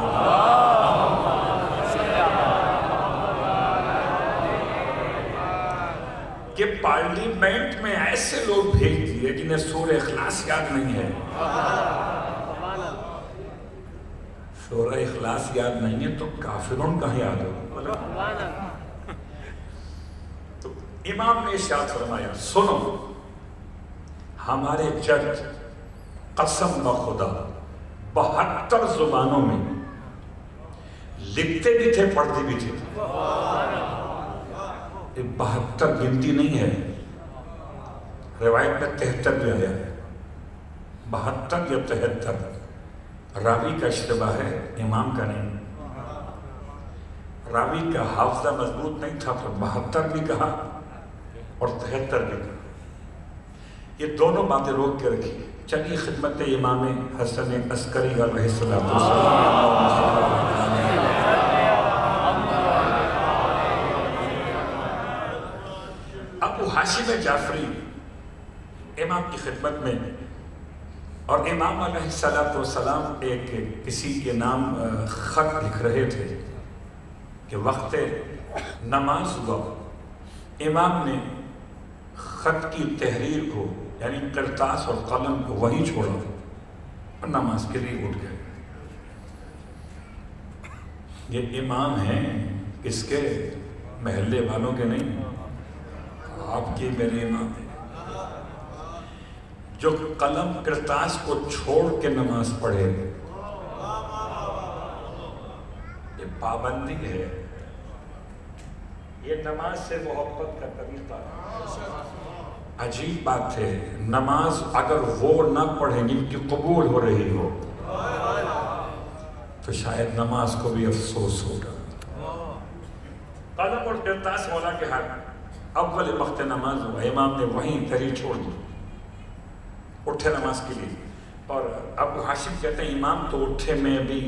کہ پارلیمنٹ میں ایسے لوگ بھیج دیے جنہیں سورہ اخلاص یاد نہیں ہے۔ سورہ اخلاص یاد نہیں ہے تو کافرون کہاں یاد ہو؟ تو امام نے ارشاد فرمایا، سنو ہمارے جج قسم بخدا 72 زبانوں میں لکھتے بھی تھے پڑھتے بھی تھے۔ 72 گنتی نہیں ہے، روایت میں 73 بھی آیا ہے، 72 یا 73 راوی کا اشتباہ ہے، امام کا نہیں۔ راوی کا حافظہ مضبوط نہیں تھا، پھر 72 بھی کہا اور 73 بھی کہا۔ یہ دونوں باتیں روک کے رکھی۔ چلیے خدمت امام حسن عسکری علیہ السلام، ابو ہاشم جعفری امام کی خدمت میں، اور امام علیہ السلام ایک کسی کے نام خط لکھ رہے تھے کہ وقت نماز ہوا، امام نے خط کی تحریر کو یعنی کرتاس اور قلم کو وہیں چھوڑا اور نماز کے لیے اٹھ گئے۔ یہ امام ہیں کس کے؟ محلے والوں کے نہیں، آپ کے میرے امام ہیں، جو قلم کرتاس کو چھوڑ کے نماز پڑھے۔ یہ پابندی ہے، یہ نماز سے محبت کا طریقہ ہے۔ عجیب بات ہے، نماز اگر وہ نہ پڑھیں جن کی قبول ہو رہی ہو تو شاید نماز کو بھی افسوس ہوگا۔ قلم اور کرتاس مولا کے ہاتھ، اول وقت نماز ہوا، امام نے وہیں تحریر چھوڑ دی، اٹھے نماز کے لیے۔ اور ابو ہاشم کہتے ہیں امام تو اٹھے، میں بھی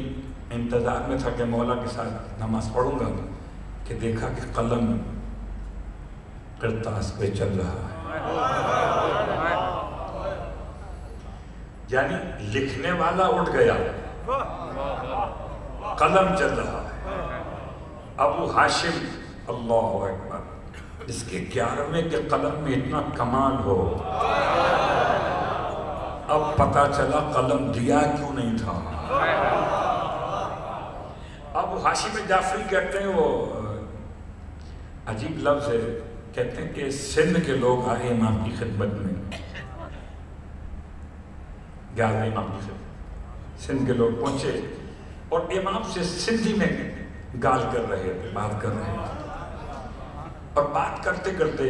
انتظار میں تھا کہ مولا کے ساتھ نماز پڑھوں گا، کہ دیکھا کہ قلم کرتاس پہ چل رہا ہے، یعنی لکھنے والا اٹھ گیا، قلم چل رہا ہے۔ ابو ہاشم، اللہ اکبر، اس کے 11ویں کے قلم میں اتنا کمال ہو، اب پتا چلا قلم دیا کیوں نہیں تھا۔ ابو ہاشم جعفری کہتے ہیں، وہ عجیب لفظ ہے، کہتے ہیں کہ سندھ کے لوگ آئے امام کی خدمت میں، 11ویں امام کی خدمت، سندھ کے لوگ پہنچے اور امام سے سندھی میں گال کر رہے تھے، بات کر رہے تھے، اور بات کرتے کرتے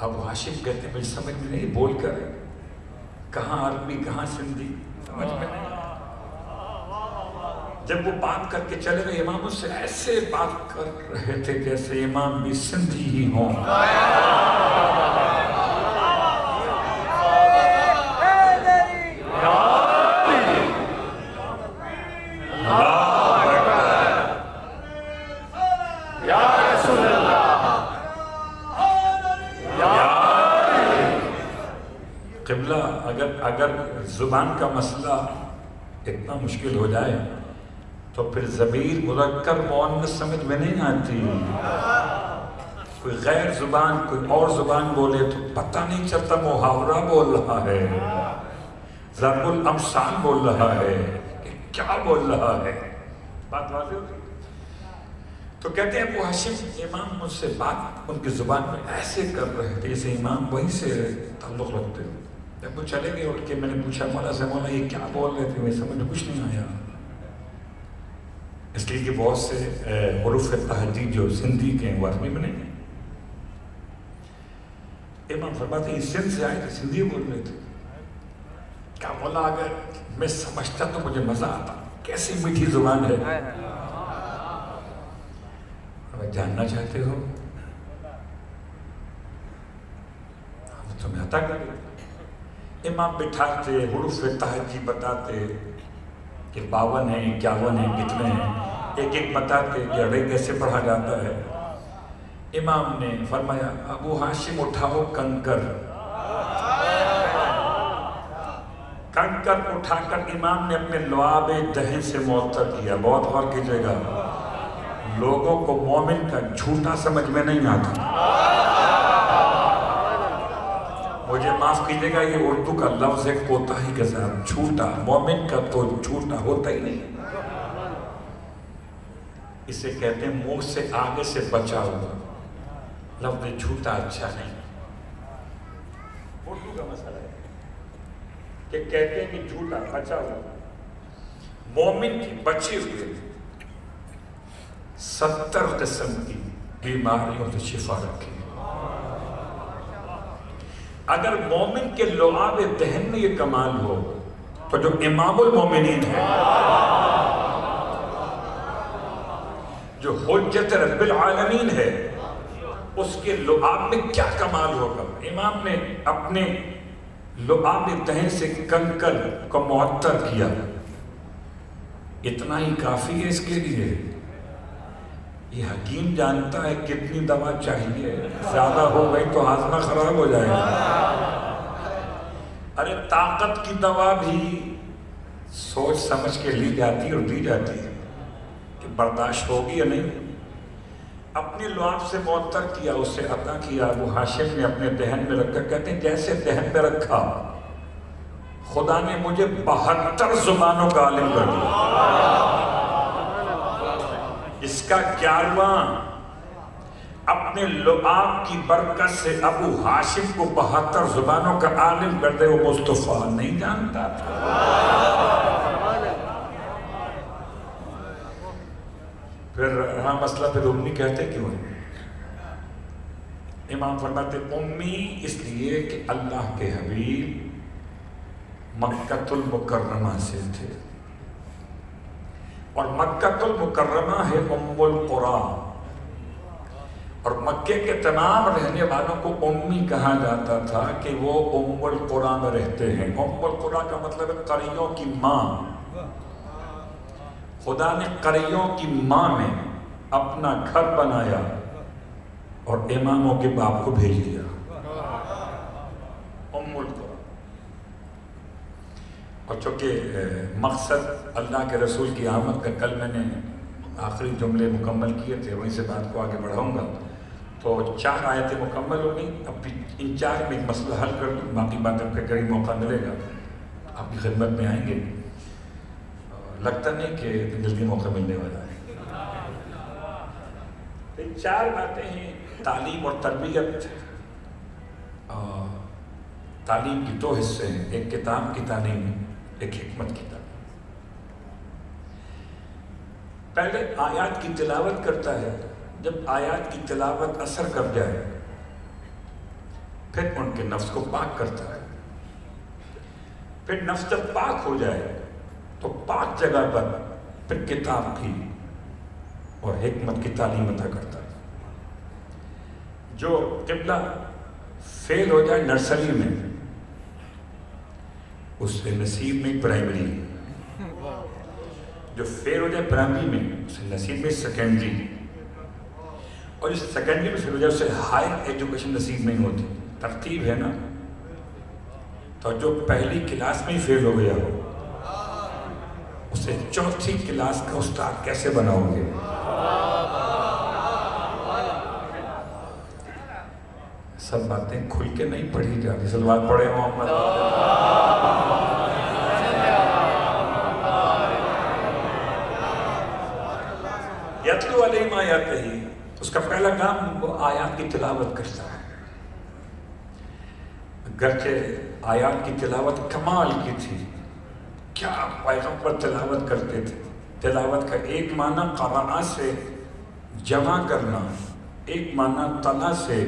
ابو ہاشم کہتے ہیں مجھے سمجھ میں نہیں، بول کر کہاں عربی کہاں سندھی، سمجھ میں نہیں۔ جب وہ بات کر کے چلے گئے، امام اس سے ایسے بات کر رہے تھے جیسے امام بھی سندھی ہی ہوں۔ قبلہ اگر زبان کا مسئلہ اتنا مشکل ہو جائے تو پھر ضمیر مذکر مؤنث سمجھ میں نہیں آتی۔ کوئی غیر زبان کوئی اور زبان بولے تو پتہ نہیں چلتا محاورہ بول رہا ہے، ضرب الامثال بول رہا ہے، کہ کیا بول رہا ہے، بات واضح ہوتی۔ تو کہتے ہیں ابو ہاشم امام مجھ سے بات ان کی زبان میں ایسے کر رہے تھے جیسے امام وہیں سے تعلق رکھتے ہو۔ جب وہ چلے گئے اٹھ کے میں نے پوچھا مولا سے، مولا یہ کیا بول رہے تھے؟ مجھے سمجھ میں کچھ نہیں آیا، اس لیے کہ بہت سے حروف تہجید جو سندھی کے ہیں وہ عربی میں نہیں ہیں۔ امام فرماتے ہیں سندھ سے آئے تھے، سندھی بول رہے تھے۔ کیا مولا اگر میں سمجھتا تو مجھے مزہ آتا، کیسی میٹھی زبان ہے. جاننا چاہتے ہو؟ تمہیں عطا کر دیتے. امام بٹھاتے، حروف تہجی بتاتے کہ 52 ہیں، 51 ہیں، کتنے ہیں، ایک ایک بتاتے کہ اڑے کیسے پڑھا جاتا ہے. امام نے فرمایا ابو ہاشم اٹھاؤ کنکر. کنکر اٹھا کر امام نے اپنے لعاب دہن سے معطر کیا. بہت غور کیجیے گا، لوگوں کو مومن کا جھوٹا سمجھ میں نہیں آتا. مجھے معاف کیجیے گا، یہ اردو کا لفظ ہے کوتاہی کے ساتھ. جھوٹا، مومن کا تو جھوٹا ہوتا ہی نہیں. اسے کہتے ہیں منہ سے آگے سے بچا ہوا. لفظ جھوٹا اچھا نہیں. اردو کا مسئلہ ہے کہ کہتے ہیں کہ جھوٹا بچا ہوا. مومن کی بچی ہوئے 70 قسم کی بیماریوں سے شفا رکھے. اگر مومن کے لعاب دہن میں یہ کمال ہو تو جو امام المومنین ہے، جو حجت رب العالمین ہے، اس کے لعاب میں کیا کمال ہوگا. امام نے اپنے لعاب دہن سے کنکر کو معطر کیا. اتنا ہی کافی ہے اس کے لیے. یہ حکیم جانتا ہے کتنی دوا چاہیے. زیادہ ہو گئی تو ہاضمہ خراب ہو جائے گا. ارے طاقت کی دوا بھی سوچ سمجھ کے لی جاتی اور دی جاتی ہے کہ برداشت ہوگی یا نہیں. اپنے لعاب سے معطر کیا، اسے عطا کیا. ابو ہاشم نے اپنے دہن میں رکھا. کہتے ہیں جیسے دہن میں رکھا خدا نے مجھے 72 زبانوں کا عالم کر دیا. اس کا 11واں اپنے لعاب کی برکت سے ابو ہاشم کو 72 زبانوں کا عالم کر دے. وہ مصطفیٰ نہیں جانتا تھا. پھر رہا مسئلہ پھر امی کہتے کیوں ہے؟ امام فرماتے امی اس لیے کہ اللہ کے حبیب مکۃ المکرمہ سے تھے، اور مکۃ المکرمہ ہے ام القریٰ، اور مکے کے تمام رہنے والوں کو امی کہا جاتا تھا کہ وہ ام القریٰ میں رہتے ہیں. ام القریٰ کا مطلب ہے قریوں کی ماں. خدا نے قریوں کی ماں میں اپنا گھر بنایا اور اماموں کے باپ کو بھیج دیا. ام القریٰ. اور چونکہ مقصد اللہ کے رسول کی آمد کا کل میں نے آخری جملے مکمل کیے تھے، وہیں سے بات کو آگے بڑھاؤں گا. تو 4 آیتیں مکمل ہو گئی. اب ان 4 میں ایک مسئلہ حل کر دوں، باقی بات اب کے قریب موقع ملے گا آپ کی خدمت میں آئیں گے. لگتا نہیں کہ جلدی موقع ملنے والا ہے. 4 باتیں ہیں. تعلیم اور تربیت. تعلیم کی 2 حصے ہیں، ایک کتاب کی تعلیم، ایک حکمت کی تعلیم. پہلے آیات کی تلاوت کرتا ہے. جب آیات کی تلاوت اثر کر جائے پھر ان کے نفس کو پاک کرتا ہے. پھر نفس جب پاک ہو جائے تو پاک جگہ پر پھر کتاب کی اور حکمت کی تعلیم عطا کرتا ہے. جو قبلہ فیل ہو جائے نرسری میں اس سے نصیب میں پرائمری، جو فیل ہو جائے پرائمری میں اس سے نصیب میں سیکنڈری، اور اس سیکنڈری میں فیل ہو جائے اس سے ہائر ایجوکیشن نصیب نہیں ہوتی. ترتیب ہے نا. تو جو پہلی کلاس میں ہی فیل ہو گیا ہو اسے 4تھی کلاس کا استاد کیسے بناؤ گے؟ سب باتیں کھل کے نہیں پڑھی جاتی. سلوات پڑھے محمد. یتلو علیہم آیاتہ، اس کا پہلا کام وہ آیات کی تلاوت کرتا ہے. گرچہ آیات کی تلاوت کمال کی تھی، کیا پیغمبر تلاوت کرتے تھے. تلاوت کا ایک معنی قراءہ سے جمع کرنا، ایک معنی تلا سے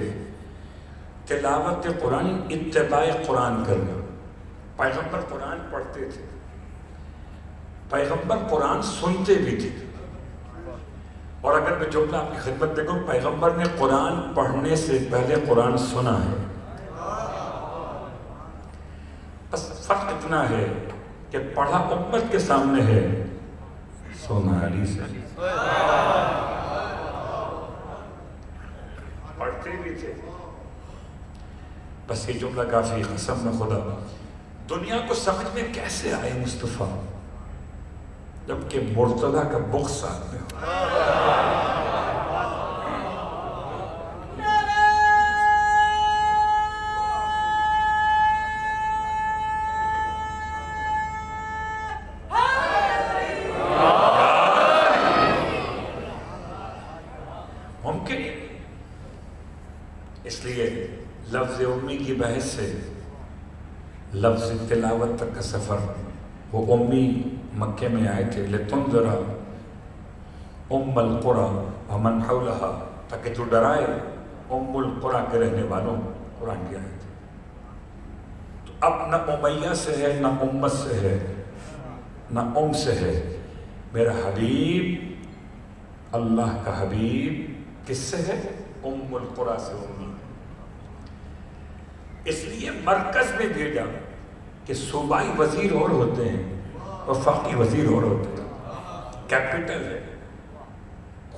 تلاوت قرآن اتباع قرآن کرنا. پیغمبر قرآن پڑھتے تھے پیغمبر قرآن سنتے بھی تھے. اور اگر میں جملہ آپ کی خدمت دیکھوں، پیغمبر نے قرآن پڑھنے سے پہلے قرآن سنا ہے. بس فرق اتنا ہے کہ پڑھا امت کے سامنے ہے، سنا علی سے. پڑھتے بھی تھے. بس یہ جملہ کافی. قسم میں خدا دنیا کو سمجھ میں کیسے آئے مصطفیٰ جبکہ مرتضیٰ کا بغض ساتھ میں ہو. ممکن ہے. اس لیے لفظ امی کی بحث سے لفظ تلاوت تک کا سفر. وہ امی مکے میں آئے تھے لتنذر ام القری ومن حولها، تاکہ تو ڈرائے ام القری کے رہنے والوں. قرآن کی آیت. تو اب نہ امیہ سے ہے، نہ امت سے ہے، نہ ام سے ہے. میرا حبیب، اللہ کا حبیب کس سے ہے؟ ام القری سے. امی اس لیے مرکز میں بھیجا کہ صوبائی وزیر اور ہوتے ہیں، وفاقی وزیر اور ہوتے ہیں. کیپٹل ہے،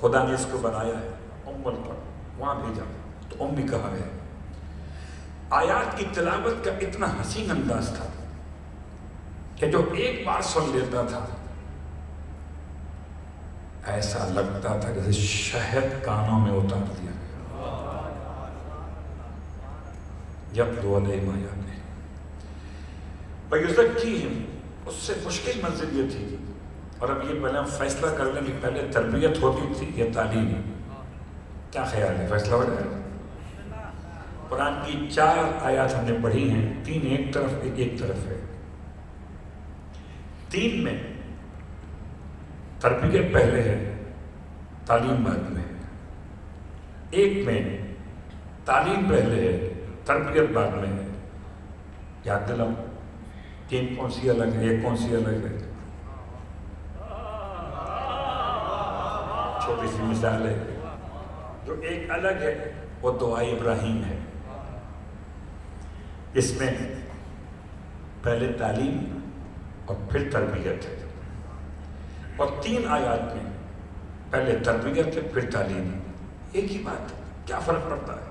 خدا نے اس کو بنایا ہے ام القری، وہاں بھیجا تو امی کہا گیا. آیات کی تلاوت کا اتنا حسین انداز تھا کہ جو ایک بار سن لیتا تھا ایسا لگتا تھا جیسے شہد کانوں میں اتار دیا گیا. یتلو علیہم آیاتہ ویزکیہم. اس سے مشکل منزل یہ تھی. اور اب یہ پہلے ہم فیصلہ کر لیں کہ پہلے تربیت ہوتی تھی یا تعلیم؟ کیا خیال ہے؟ فیصلہ ہو جائے. قرآن کی 4 آیات ہم نے پڑھی ہیں، 3 ایک طرف ایک طرف ہے. 3 میں تربیت پہلے ہے، تعلیم بعد میں. 1 میں تعلیم پہلے ہے، تربیت بعد میں ہے. یاد دلاؤ 3 کون سی الگ ہے، 1 کون سی الگ ہے؟ چھوٹی سی مثال ہے. جو ایک الگ ہے وہ دعائے ابراہیم ہے. اس میں پہلے تعلیم اور پھر تربیت ہے. اور 3 آیات میں پہلے تربیت ہے پھر تعلیم. ایک ہی بات. کیا فرق پڑتا ہے؟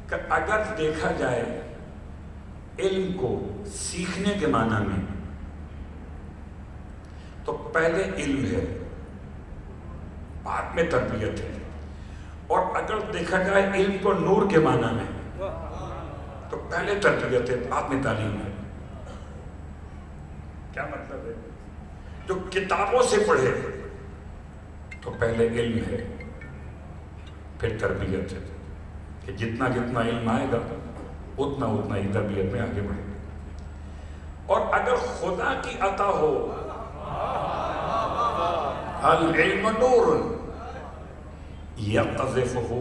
کہ اگر دیکھا جائے علم کو سیکھنے کے معنی میں تو پہلے علم ہے بعد میں تربیت ہے. اور اگر دیکھا جائے علم کو نور کے معنی میں تو پہلے تربیت ہے بعد میں تعلیم ہے. کیا مطلب ہے؟ جو کتابوں سے پڑھے تو پہلے علم ہے پھر تربیت ہے. کہ جتنا جتنا علم آئے گا اتنا اتنا ہی تربیت میں آگے بڑھے گا. اور اگر خدا کی عطا ہو العلم نور یقذفہ،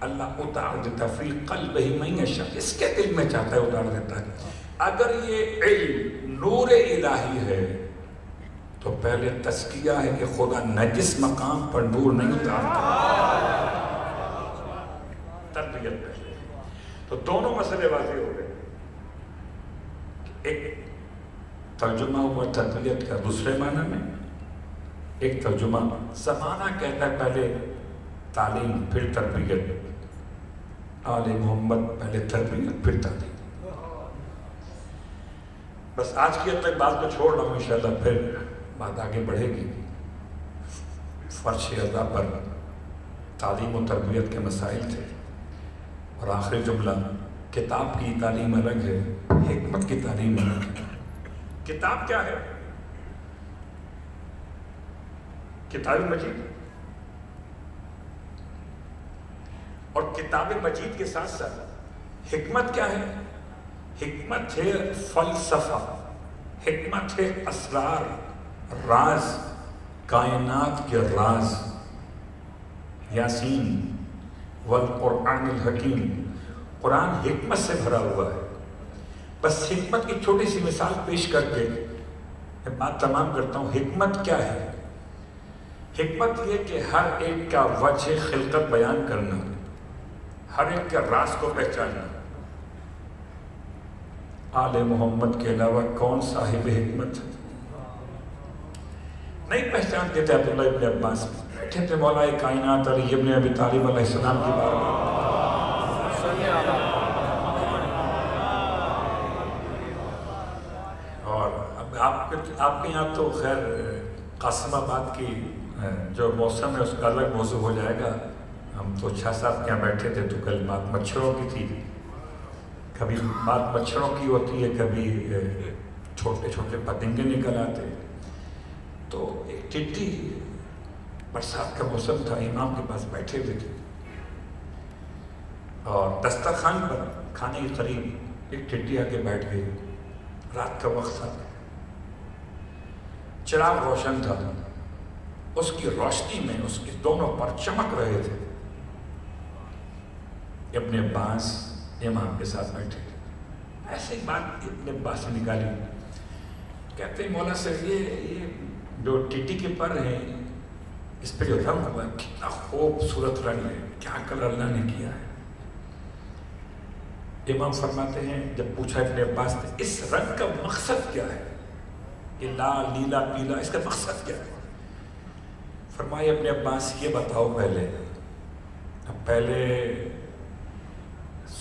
اللہ اتار دیتا فی قلبہ من یشاء، اس کے دل میں چاہتا ہے اتار دیتا ہے. اگر یہ علم نور الہی ہے تو پہلے تزکیہ ہے کہ خدا نجس مقام پر نور نہیں اتارتا. تربیت پہلے. تو دونوں مسئلے واضح ہو گئے. ایک ترجمہ ہوا تربیت کا دوسرے معنی میں، ایک ترجمہ زمانہ کہتا ہے پہلے تعلیم پھر تربیت. آل محمد پہلے تربیت پھر تعلیم. بس آج کی حد تک بات کو چھوڑ رہا ہوں، انشاءاللہ پھر بات آگے بڑھے گی. فرش اعضاء پر تعلیم و تربیت کے مسائل تھے. اور آخری جملہ، کتاب کی تعلیم الگ ہے، حکمت کی تعلیم الگ ہے. کتاب کیا ہے؟ کتاب مجید. اور کتاب مجید کے ساتھ ساتھ حکمت کیا ہے؟ حکمت ہے فلسفہ، حکمت ہے اسرار، راز، کائنات کے راز. یاسین والقرآن الحکیم. قرآن حکمت سے بھرا ہوا ہے. بس حکمت کی چھوٹی سی مثال پیش کر کے میں بات تمام کرتا ہوں، حکمت کیا ہے؟ حکمت یہ کہ ہر ایک کا وجہ خلقت بیان کرنا، ہر ایک کے راز کو پہچاننا۔ آل محمد کے علاوہ کون صاحب حکمت ہے؟ نہیں پہچانتے تھے عبداللہ ابن عباس، بیٹھے تھے مولا کائنات علی ابن ابی طالب علیہ السلام کی بارگاہ۔ اور اب آپ کے یہاں تو خیر قاسم آباد کی جو موسم ہے اس کا الگ موضوع ہو جائے گا۔ ہم تو 6-7 کے یہاں بیٹھے تھے تو کل بات مچھروں کی تھی، کبھی بات مچھروں کی ہوتی ہے، کبھی چھوٹے چھوٹے پتنگے نکل آتے۔ تو ایک ٹڈی، برسات کا موسم تھا، امام کے پاس بیٹھے ہوئے تھے اور دسترخوان پر کھانے کے قریب ایک ٹڈی آ کے بیٹھ گئی۔ رات کا وقت تھا، چراغ روشن تھا، اس کی روشنی میں اس کے دونوں پر چمک رہے تھے۔ ابن عباس امام کے ساتھ بیٹھے، ایسے ہی بات ابن عباس سے نکالی، کہتے ہیں مولا صاحب یہ جو ٹڈی کے پر ہیں اس پہ جو رنگ ہوا ہے کتنا خوبصورت رنگ ہے، کیا کلر اللہ نے کیا ہے۔ امام فرماتے ہیں جب پوچھا ابن عباس نے اس رنگ کا مقصد کیا ہے، یہ لال نیلا پیلا اس کا مقصد کیا ہے؟ فرمایا ابن عباس یہ بتاؤ پہلے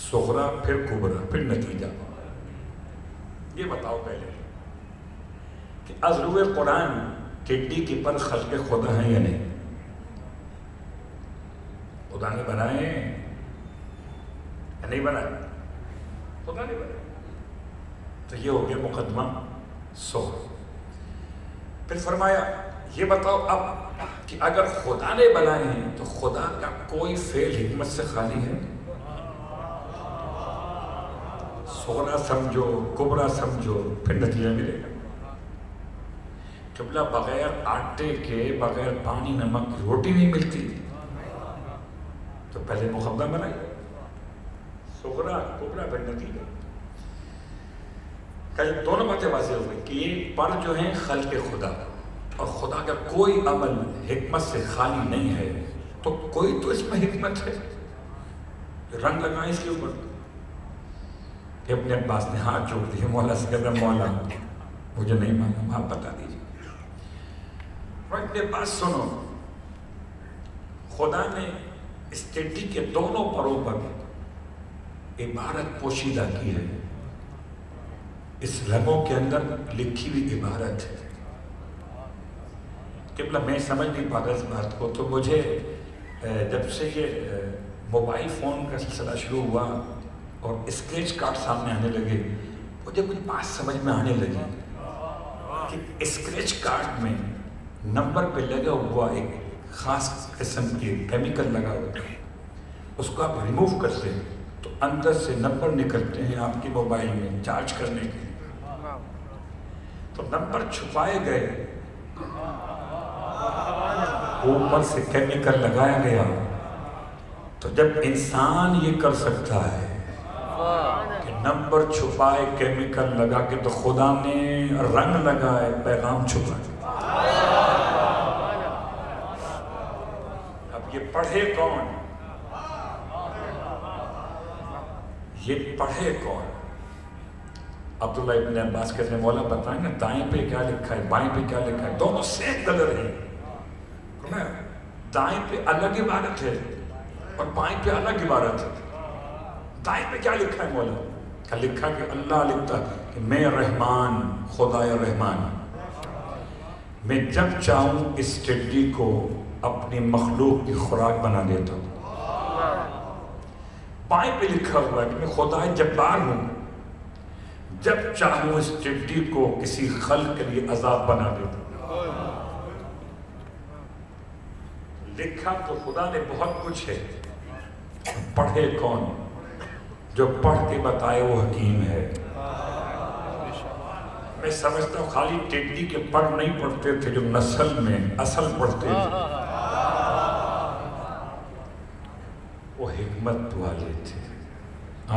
صغرا پھر کبرا پھر نتیجہ، یہ بتاؤ پہلے کہ از روئے قرآن ٹڈی کے پر خلق خدا ہیں یا نہیں؟ خدا نے بنائے یا نہیں بنائے؟ خدا نے بنائے۔ تو یہ ہو گیا مقدمہ صغرا۔ پھر فرمایا یہ بتاؤ اب کہ اگر خدا نے بنائے ہیں تو خدا کا کوئی فعل حکمت سے خالی ہے؟ صغرا سمجھو کبرا سمجھو پھر نتیجہ ملے گا۔ قبلہ بغیر آٹے کے، بغیر پانی نمک کی روٹی نہیں ملتی، تو پہلے مقدمہ بنائی، صغرا کبرا پھر نتیجہ۔ کل دونوں باتیں واضح ہو گئی کہ یہ پر جو ہیں خلق خدا، اور خدا کا کوئی عمل حکمت سے خالی نہیں ہے، تو کوئی تو اس میں حکمت ہے، رنگ لگائیں اس کے اوپر۔ ابن عباس نے ہاتھ جوڑ دیے، مولا سے کہتا مولا مجھے نہیں معلوم، آپ بتا دیجیے۔ ابن عباس سنو، خدا نے اس ٹڈی کے دونوں پروں پر عبارت پوشیدہ کی ہے، اس رنگوں کے اندر لکھی ہوئی عبارت ہے۔ قبلہ میں سمجھ نہیں پاتا اس بات کو، تو مجھے جب سے یہ موبائل فون کا سلسلہ شروع ہوا اور اسکریچ کارڈ سامنے آنے لگے، مجھے کچھ بات سمجھ میں آنے لگی کہ اسکریچ کارڈ میں نمبر پہ لگا ہوا ایک خاص قسم کے کیمیکل لگا ہوتا ہے، اس کو آپ ریموو کرتے ہیں تو اندر سے نمبر نکلتے ہیں آپ کی موبائل میں چارج کرنے کے، تو نمبر چھپائے گئے، اوپر سے کیمیکل لگایا گیا۔ تو جب انسان یہ کر سکتا ہے کہ نمبر چھپائے کیمیکل لگا کے، تو خدا نے رنگ لگائے پیغام چھپائے۔ اب یہ پڑھے کون؟ یہ پڑھے کون؟ عبداللہ ابن عباس کہتے ہیں مولا بتائیں نا دائیں پہ کیا لکھا ہے بائیں پہ کیا لکھا ہے، دونوں سیم کلر ہیں، دائیں پہ الگ عبارت ہے اور بائیں پہ الگ عبارت ہے۔ دائیں پہ کیا لکھا ہے مولا؟ کیا لکھا کہ اللہ لکھتا کہ میں رحمان، خدائے رحمان، میں جب چاہوں اس ٹڈی کو اپنی مخلوق کی خوراک بنا دیتا ہوں۔ بائیں پہ لکھا ہوا ہے کہ میں خدائے جبار ہوں، جب چاہوں اس ٹڈی کو کسی خلق کے لیے عذاب بنا دیتا ہوں۔ لکھا تو خدا نے بہت کچھ ہے، پڑھے کون؟ جو پڑھ کے بتائے وہ حکیم ہے۔ میں سمجھتا ہوں خالی ٹڈی کے پڑھ نہیں پڑھتے تھے، جو نسل میں اصل پڑھتے تھے وہ حکمت والے تھے۔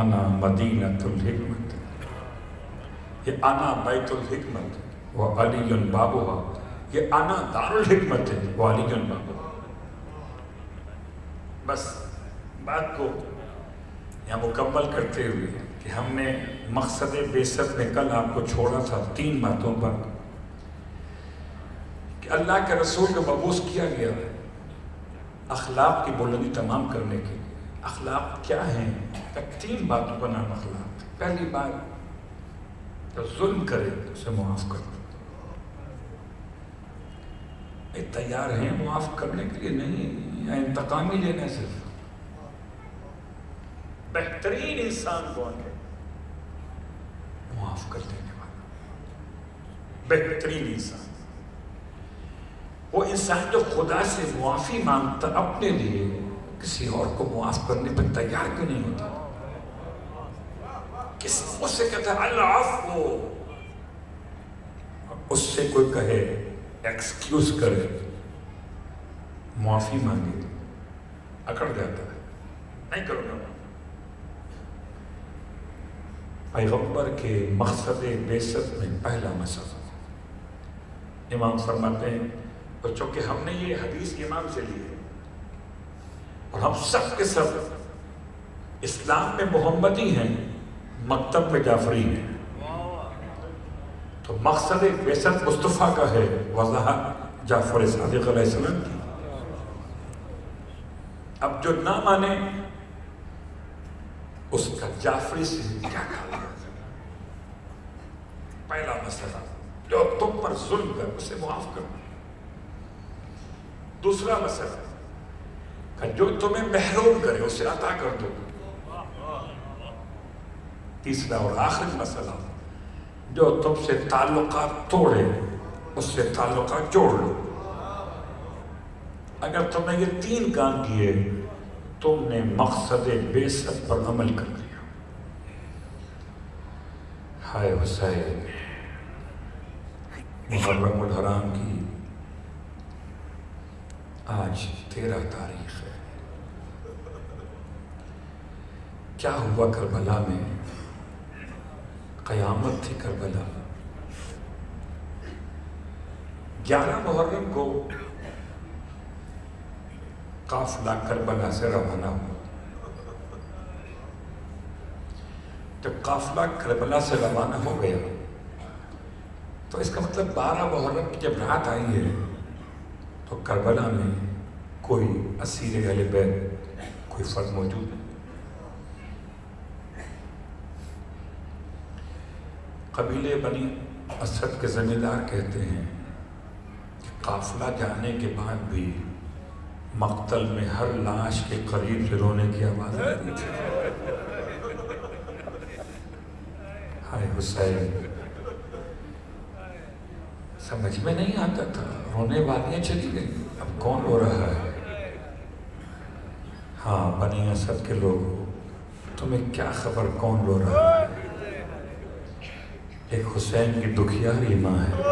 انا مدینۃ الحکمت، یہ انا بیت الحکمت، وعلی بابها، یہ انا دار الحکمت ہے، وعلی بابها۔ بس بات کو یہاں مکمل کرتے ہوئے کہ ہم نے مقصد بعثت میں کل آپ کو چھوڑا تھا 3 باتوں پر، کہ اللہ کے رسول کو مبعوث کیا گیا اخلاق کی بلندی تمام کرنے کے لیے۔ اخلاق کیا ہیں؟ 3 باتوں کا نام اخلاق۔ پہلی بات، جو ظلم کرے اسے معاف کر دو۔ تیار ہیں معاف کرنے کے لیے نہیں، یا انتقام ہی لینا صرف۔ بہترین انسان کون ہے؟ معاف کر دینے والا بہترین انسان، وہ انسان جو خدا سے معافی مانگتا اپنے لیے، کسی اور کو معاف کرنے پر تیار کیوں نہیں ہوتا؟ اس سے کہتا ہے العفو، اس سے کوئی کہے ایکسکیوز کرے، معافی مانگے، اکڑ جاتا ہے، نہیں کرو گا۔ پیغمبر کے مقصد بعثت میں پہلا مسئلہ، امام فرماتے ہیں، اور چونکہ ہم نے یہ حدیث امام سے لی ہے اور ہم سب کے سب اسلام میں محمدی ہیں، مکتب میں جعفری ہیں، تو مقصد بعثت مصطفیٰ کا ہے، وضاحت جعفر صادق علیہ السلام کی۔ اب جو نہ مانے اس کا جعفری سے کیا کھانا؟ پہلا مسئلہ، جو تم پر ظلم کر اسے معاف کرو۔ دوسرا مسئلہ، کہ جو تمہیں محروم کرے اسے عطا کر دو۔ تیسرا اور آخری مسئلہ، جو تم سے تعلقات توڑے اس سے تعلقات جوڑ لو۔ اگر تم نے یہ 3 کام کیے، تم نے مقصد بعثت پر عمل کر لیا۔ ہائے حسین، محرم الحرام کی آج 13 تاریخ ہے۔ کیا ہوا کربلا میں؟ قیامت تھی کربلا۔ 11 محرم کو قافلہ کربلا سے روانہ ہوا۔ جب قافلہ کربلا سے روانہ ہو گیا تو اس کا مطلب 12 محرم کی جب رات آئی ہے تو کربلا میں کوئی اسیر اہل بیت، کوئی فرد موجود ہے۔ قبیلے بنی اسد کے ذمہ دار کہتے ہیں کہ قافلہ جانے کے بعد بھی مقتل میں ہر لاش کے قریب سے رونے کی آواز آ رہی تھی۔ ہائے حسین، سمجھ میں نہیں آتا تھا، رونے والیاں چلی گئی، اب کون رو رہا ہے؟ ہاں بنی اسد کے لوگوں، تمہیں کیا خبر کون رو رہا ہے؟ ایک حسین کی دکھیاری ماں ہے۔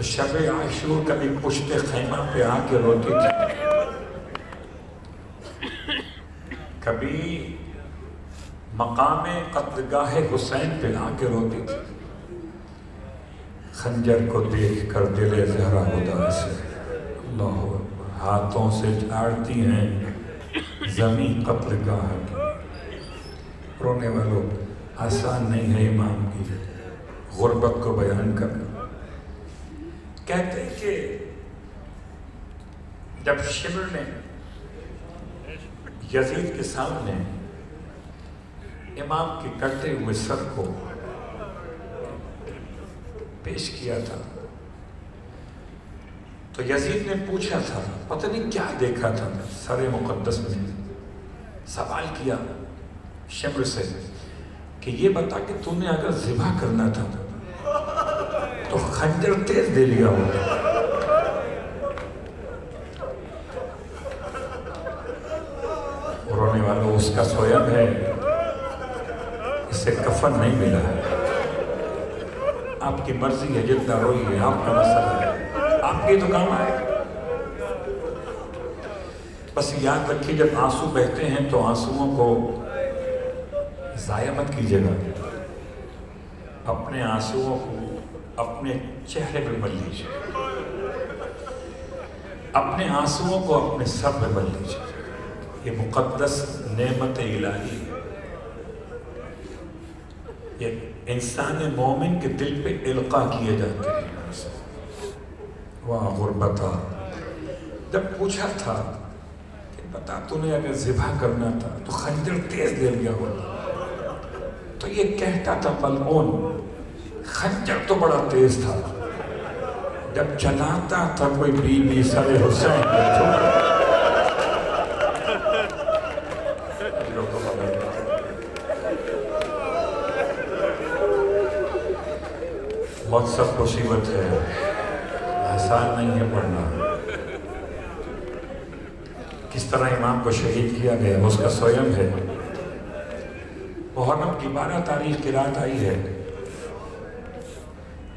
شب عاشور کبھی پشت خیمہ پہ آ کے روتی تھی، کبھی مقام قتلگاہ حسین پہ آ کے روتی تھی۔ خنجر کو دیکھ کر دل زہرا اداس ہے، اللہ اکبر، ہاتھوں سے جھاڑتی ہیں زمین قتلگاہ کی۔ رونے والوں، آسان نہیں ہے امام کی غربت کو بیان کرنا۔ کہتے ہیں کہ جب شمر نے یزید کے سامنے امام کے کٹے ہوئے سر کو پیش کیا تھا تو یزید نے پوچھا تھا، پتہ نہیں کیا دیکھا تھا سر مقدس میں، سوال کیا شمر سے کہ یہ بتا کہ تم نے اگر ذبح کرنا تھا تو خنجر تیز دے لیا ہوتا۔ رونے والوں، اس کا سویم ہے، اسے کفن نہیں ملا ہے۔ آپ کی مرضی ہے، جتنا روئیے، آپ کا مسئلہ ہے، آپ کی تو کام آئے گا۔ بس یاد رکھیے جب آنسو بہتے ہیں تو آنسوؤں کو ضائع مت کیجیے گا۔ اپنے آنسوؤں کو اپنے چہرے پہ مل لیجیے، اپنے آنسوؤں کو اپنے سر پہ مل لیجیے۔ یہ مقدس نعمت الہی ہے، یہ انسان مومن کے دل پہ القاء کیے جاتے ہیں۔ وہاں غربتہ جب پوچھا تھا کہ بتا تو نے اگر ذبح کرنا تھا تو خنجر تیز دے لیا ہوتا، تو یہ کہتا تھا ملعون خنجر تو بڑا تیز تھا، جب چلاتا تھا کوئی بی بی سر حسین بہت سخت مصیبت ہے، آسان نہیں ہے پڑھنا۔ کس طرح امام کو شہید کیا گیا اس کا سویم ہے۔ محرم کی 12 تاریخ کی رات آئی ہے،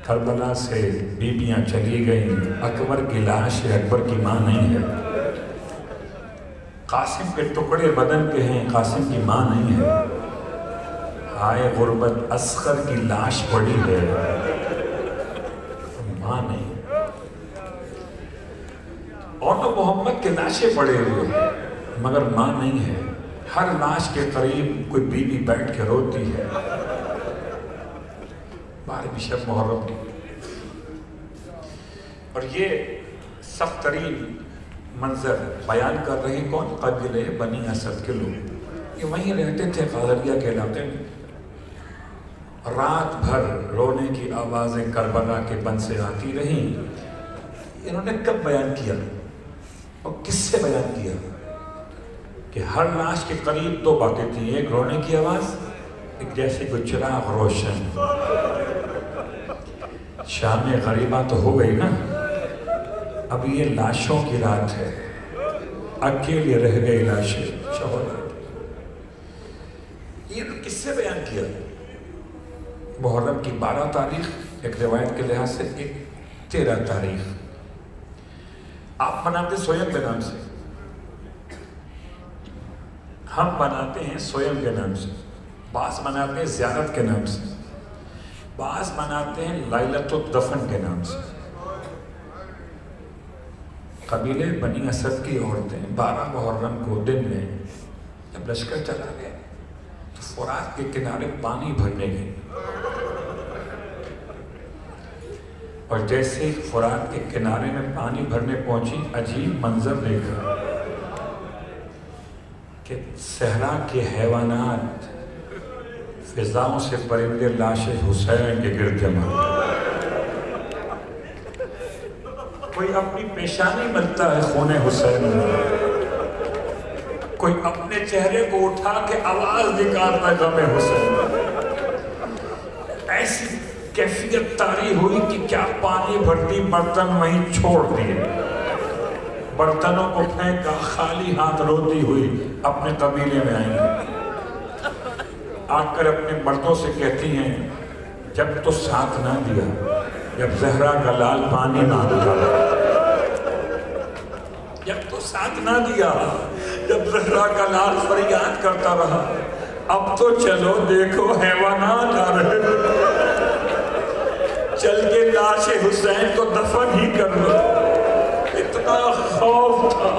کربلا سے بیبیاں چلی گئیں، اکبر کی لاش ہے، اکبر کی ماں نہیں ہے، قاسم کے ٹکڑے بدن کے ہیں، قاسم کی ماں نہیں ہے، ہائے غربت اصغر کی لاش پڑی ہے، ماں نہیں۔ اور تو محمد کے لاشیں پڑے ہوئے ہیں مگر ماں نہیں ہے۔ ہر لاش کے قریب کوئی بیوی بیٹھ کے روتی ہے۔ 12ویں شب محرم کی، اور یہ سخت ترین منظر بیان کر رہے ہیں کون؟ قبیلے بنی اسد کے لوگ، یہ وہیں رہتے تھے غازیہ کے علاقے میں۔ رات بھر رونے کی آوازیں کربلا کے بن سے آتی رہیں۔ انہوں نے کب بیان کیا اور کس سے بیان کیا کہ ہر لاش کے قریب 2 باتیں تھیں، ایک رونے کی آواز، ایک جیسے کوئی چراغ روشن۔ شام غریبہ تو ہو گئی نا، اب یہ لاشوں کی رات ہے، اکیلے رہ گئی لاشیں شہادت۔ یہ کس سے بیان کیا؟ محرم کی 12 تاریخ ایک روایت کے لحاظ سے، ایک 13 تاریخ۔ آپ مناتے سویم کے نام سے، ہم مناتے ہیں سویم کے نام سے، بعض مناتے ہیں زیارت کے نام سے، بعض مناتے ہیں لیلۃ الدفن کے نام سے۔ قبیلے بنی اسد کی عورتیں 12 محرم کو دن میں جب لشکر چلا گیا تو فرات کے کنارے پانی بھرنے گئے، اور جیسے ہی فرات کے کنارے میں پانی بھرنے پہنچی، عجیب منظر دیکھا کہ صحرا کے حیوانات فضاؤں سے پرندے لاش حسین کے گرد جمع، کوئی اپنی پیشانی ملتا ہے خون حسین میں، کوئی اپنے چہرے کو اٹھا کے آواز نکالتا ہے غم حسین۔ ایسی کیفیت طاری ہوئی کہ کیا پانی بھرتی برتن وہیں چھوڑ دیے، برتنوں کو پھینکا، خالی ہاتھ روتی ہوئی اپنے قبیلے میں آئی، آ کر اپنے مردوں سے کہتی ہیں جب تو ساتھ نہ دیا، جب زہرا کا لال پانی نہ دیا، جب تو ساتھ نہ دیا، جب زہرا کا لال فریاد کرتا رہا، اب تو چلو دیکھو حیوانات آ رہے، چل کے لاش حسین کو دفن ہی کر لو۔ اتنا خوف تھا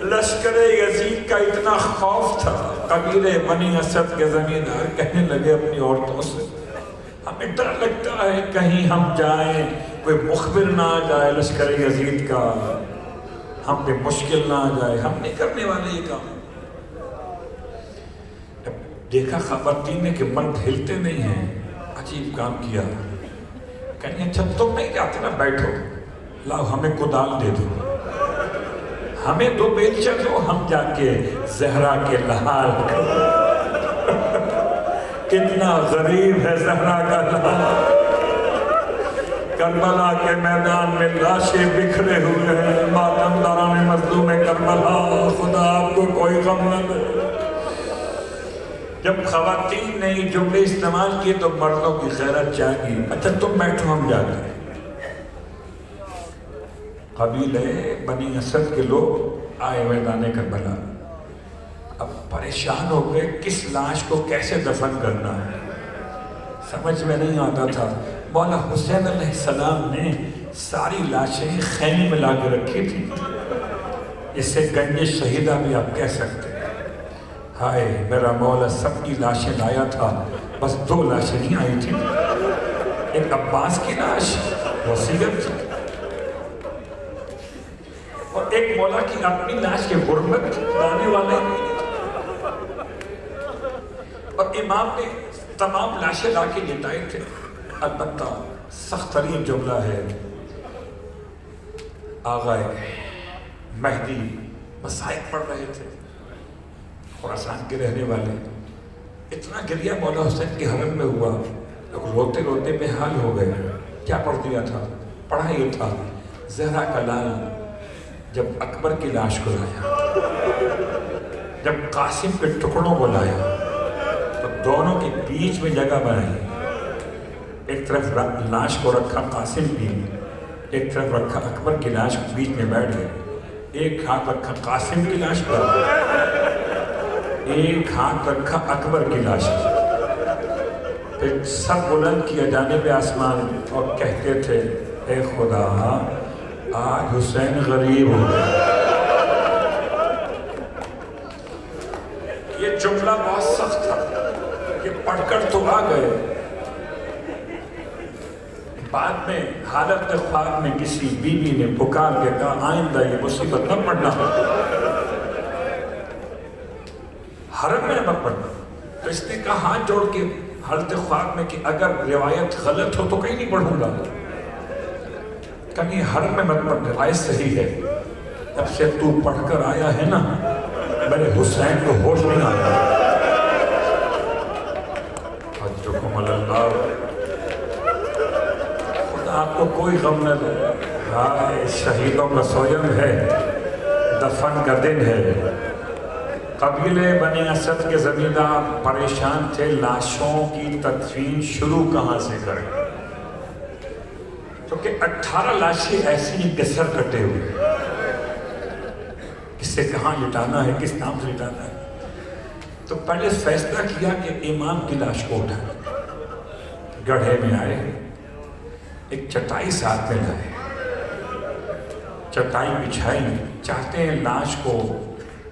لشکر یزید کا، اتنا خوف تھا۔ قبیلے بنی اسد کے زمیندار کہنے لگے اپنی عورتوں سے، ہمیں ڈر لگتا ہے کہیں ہم جائیں کوئی مخبر نہ آ جائے لشکر یزید کا، ہم پہ مشکل نہ آ جائے، ہم نہیں کرنے والے یہ کام۔ دیکھا خواتین نے کہ مرد ہلتے نہیں ہیں، عجیب کام کیا، کہیں اچھا تم نہیں جاتے نا، بیٹھو، لاؤ ہمیں کدال دے دو، ہمیں 2 بیلچہ دو، ہم جا کے زہرا کے لحاظ کتنا غریب ہے زہرا کا لحاظ۔ کربلا کے میدان میں لاشیں بکھرے ہوئے ہیں، ماتم داران مظلوم کربلا، خدا آپ کو کوئی غم نہ دے۔ جب خواتین نے یہ جملے استعمال کیے تو مردوں کی غیرت جاگی، اچھا تم بیٹھو ہم جاتے ہیں۔ قبیلے بنی اسد کے لوگ آئے میدان کربلا، اب پریشان ہو گئے کس لاش کو کیسے دفن کرنا ہے۔ سمجھ میں نہیں آتا تھا. مولا حسین علیہ السلام نے ساری لاشیں خیمے میں لا کے رکھی تھی. اسے گنج شہیدہ بھی آپ کہہ سکتے ہیں. ہائے میرا مولا سب کی لاشیں لایا تھا, بس 2 لاشیں نہیں آئی تھی. ایک عباس کی لاش وصیت تھی, اور ایک مولا کی اپنی لاش کے غربت لانے والے. اور امام نے تمام لاشیں لا کے لٹائے تھے. البتہ سخت ترین جملہ ہے, آغائے مہدی مصائب پڑھ رہے تھے, خراسان کے رہنے والے. اتنا گریہ مولا حسین کے حرم میں ہوا, لوگ روتے روتے بے حال ہو گئے. کیا پڑھ دیا تھا؟ پڑھا یہ تھا, زہرا کا لال جب اکبر کی لاش کو لایا, جب قاسم کے ٹکڑوں کو لایا, تو دونوں کے بیچ میں جگہ بنائی. ایک طرف لاش کو رکھا قاسم کی, ایک طرف رکھا اکبر کی لاش, بیچ میں بیٹھ گئے. ایک ہاتھ رکھا قاسم کی لاش پر, ایک ہاتھ رکھا اکبر کی لاش پر. پھر سب بلند کیا جانب آسمان اور کہتے تھے, اے خدا آج حسین غریب ہو گئے. یہ جملہ بہت سخت تھا کہ پڑھ کر تو آ گئے. بعد میں حالت خواب میں کسی بیوی نے پکار کے کہا, آئندہ یہ مصیبت نہ پڑھنا, حرم میں نہ پڑھنا. تو اس نے کہا ہاتھ جوڑ کے حالت خواب میں کہ اگر روایت غلط ہو تو کہیں نہیں پڑھوں گا. کہیں حرم میں مت پڑھ, روایت صحیح ہے. جب سے تو پڑھ کر آیا ہے نا, میرے حسین کو ہوش نہیں آتا. حجکم اللہ, خدا آپ کو کوئی غم نہ دے. ہائے شہیدوں کا سویم ہے, دفن کا دن ہے. قبیلے بنی اسد کے زمیندار پریشان تھے, لاشوں کی تدفین شروع کہاں سے کریں, کیونکہ 18 لاشیں ایسی ہیں کہ سر کٹے ہوئے. کسے کہاں لٹانا ہے, کس نام سے لٹانا ہے. تو پہلے فیصلہ کیا کہ امام کی لاش کو اٹھائیں. گڑھے میں آئے, ایک چٹائی ساتھ میں لائے, چٹائی بچھائی. چاہتے ہیں لاش کو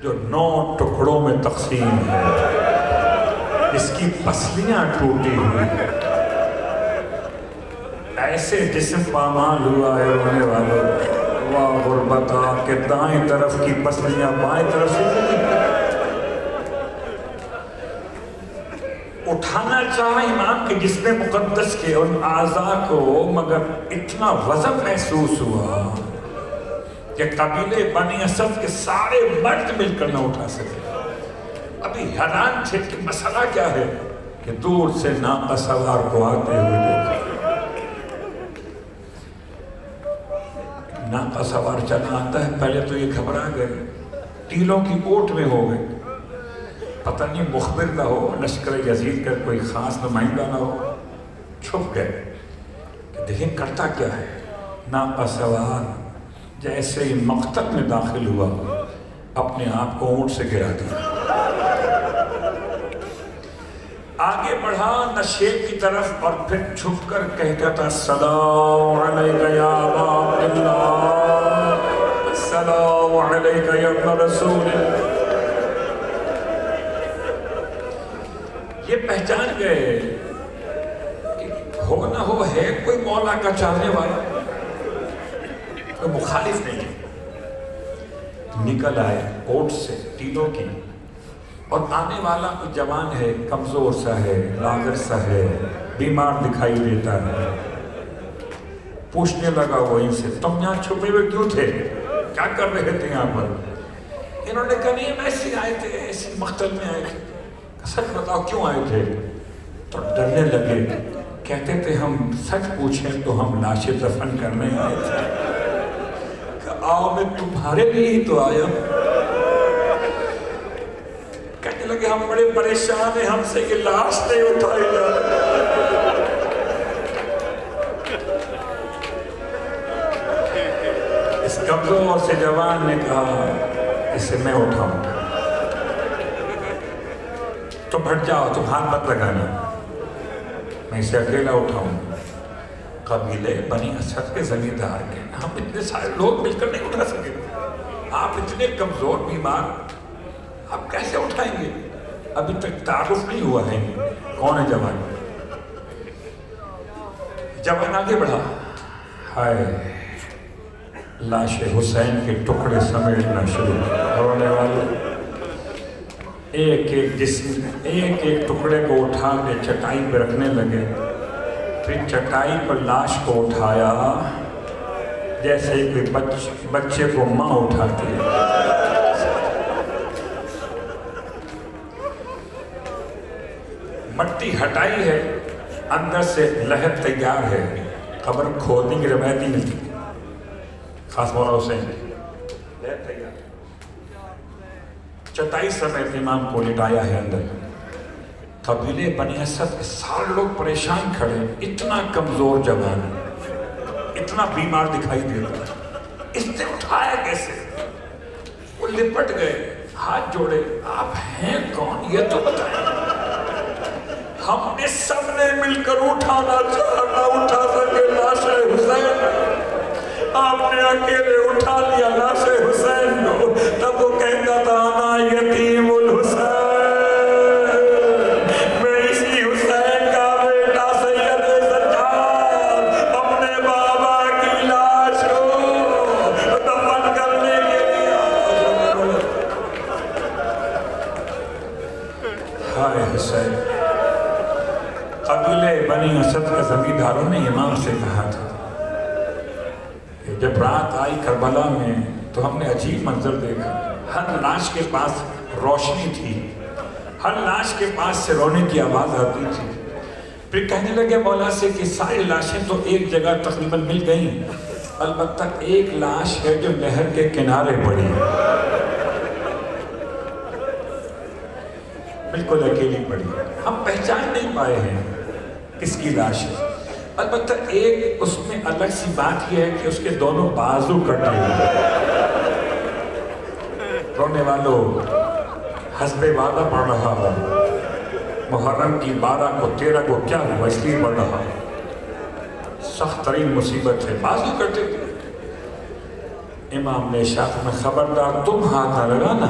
جو 9 ٹکڑوں میں تقسیم ہے, اس کی پسلیاں ٹوٹی ہوئی ہیں, ایسے جسم پامال ہوا ہے رونے والوں. واہ غربتا کہ دائیں طرف کی پسلیاں بائیں طرف سے اٹھانا چاہا امام کے جسم مقدس کے ان اعضاء کو, مگر اتنا وزن محسوس ہوا کہ قبیلے بنی اسد کے سارے مرد مل کر نہ اٹھا سکے. ابھی حیران تھے کہ مسئلہ کیا ہے, کہ دور سے ناقہ سوار کو آتے ہوئے دیکھا. ناقہ سوار چلا آتا ہے, پہلے تو یہ گھبرا گئے, ٹیلوں کی اوٹ میں ہو گئے. پتہ نہیں مخبر نہ ہو, لشکر یزید کا کوئی خاص نمائندہ نہ ہو. چھپ گئے کہ دیکھیں کرتا کیا ہے. ناقہ سوار جیسے ہی مقتل میں داخل ہوا, اپنے آپ کو اونٹ سے گرا دیا. آگے بڑھا نشیب کی طرف, اور پھر چھپ کر کہتا تھا, السلام علیکہ یا ابا عبداللہ, السلام علیکہ یا ابن رسول اللہ. یہ پہچان گئے کہ ہو نہ ہو ہے کوئی مولا کا چاہنے والا, کوئی مخالف نہیں. نکل آئے اوٹ سے ٹیلوں کی, اور آنے والا کوئی جوان ہے, کمزور سا ہے, لاغر سا ہے, بیمار دکھائی دیتا ہے. پوچھنے لگا وہ ان سے, تم یہاں چھپے ہوئے کیوں تھے, کیا کر رہے تھے یہاں پر؟ انہوں نے کہا نہیں, ہم ایسے آئے تھے, ایسی مقتل میں آئے تھے. سچ بتاؤ کیوں آئے تھے؟ تو ڈرنے لگے, کہتے تھے ہم سچ پوچھیں تو ہم لاشیں دفن کرنے آئے تھے. کہ آؤ میں تمہارے لیے ہی تو آیا. کہنے لگے ہم بڑے پریشان ہیں, ہم سے یہ لاش نہیں اٹھائی جا رہی. اس کمزور سے جوان نے کہا, اسے میں اٹھاؤں گا. تم ہٹ جاؤ, تم ہاتھ مت لگانا. میں اسے اکیلا اٹھاؤں؟ قبیلے بنی اسد کے زمیندار کے، ہم اتنے سارے لوگ مل کر نہیں اٹھا سکے، آپ اتنے کمزور بیمار، آپ کیسے اٹھائیں گے؟ ابھی تک تعارف نہیں ہوا ہے کون ہے جوان؟ جوان آگے بڑھا، ہائے لاش حسین کے ٹکڑے سمیٹنا شروع، رونے والے ایک ایک ٹکڑے کو اٹھا کے چٹائی پہ رکھنے لگے، پھر چٹائی پر لاش کو اٹھایا جیسے کوئی بچے کو ماں اٹھاتی ہے۔ مٹی ہٹائی ہے، اندر سے لحد تیار ہے، قبر کھودنے کی روایت نہیں ملتی، خاص مولا حسین لحد تیار، چٹائی سمیت امام کو لٹایا ہے اندر۔ قبیلے بنی اسد کے سارے لوگ پریشان کھڑے، اتنا کمزور جوان، اتنا بیمار دکھائی دیتا، اس نے اٹھایا کیسے؟ وہ لپٹ گئے، ہاتھ جوڑے، آپ ہیں کون یہ تو بتائیں؟ ہم نے سب نے مل کر اٹھانا چاہا، نہ اٹھا سکے لاش حسین، آپ نے اکیلے اٹھا لیا لاش حسین کو۔ تب وہ کہتا تھا انا یتیم الحسین، میں اسی حسین کا بیٹا سید سجاد، اپنے بابا کی لاش کو دفن کرنے کے لیے۔ ہائے حسین، قبیلے بنی اسد کے زمینداروں نے امام سے کہا تھا کہ جب رات آئی کربلا میں تو ہم نے عجیب منظر دیکھا، ہر لاش کے پاس روشنی تھی، ہر لاش کے پاس سے رونے کی آواز آتی تھی۔ پھر کہنے لگے مولا سے کہ ساری لاشیں تو ایک جگہ تقریباً مل گئیں، البتہ ایک لاش ہے جو نہر کے کنارے پڑی، بالکل اکیلی پڑی، ہم پہچان نہیں پائے ہیں کس کی لاش ہے۔ البتہ ایک اس میں الگ سی بات یہ ہے کہ اس کے دونوں بازو کٹے ہوئے۔ رونے والوں، حسب وعدہ پڑھ رہا ہوں، محرم کی 12 کو 13 کو کیا ہوا اس لیے پڑھ رہا ہوں، سخت ترین مصیبت ہے، بازو کٹے ہوئے۔ امام نے اشارت میں خبردار تم ہاتھ نہ لگانا،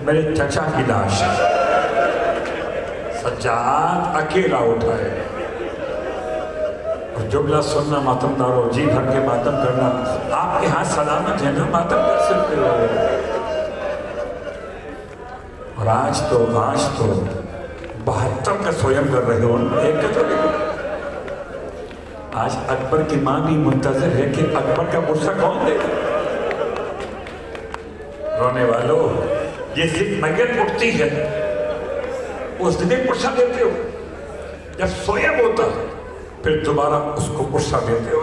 میرے چچا کی لاش ہے۔ سجاد اکیلا اٹھا ہے، اور جملہ سننا ماتم دارو، جی بھر کے ماتم کرنا، آپ کے ہاتھ سلامت ہے نا، ماتم کر سکتے ہو۔ اور آج تو 72 کا سویم کر رہے ہو، ایک کا تو آج اکبر کی ماں بھی منتظر ہے کہ اکبر کا غصہ کون دے گا۔ رونے والوں، یہ صرف میت اٹھتی ہے، اس دن ایک پرسہ دیتے ہو، جب سویم ہوتا ہے پھر دوبارہ اس کو پرسہ دیتے ہو۔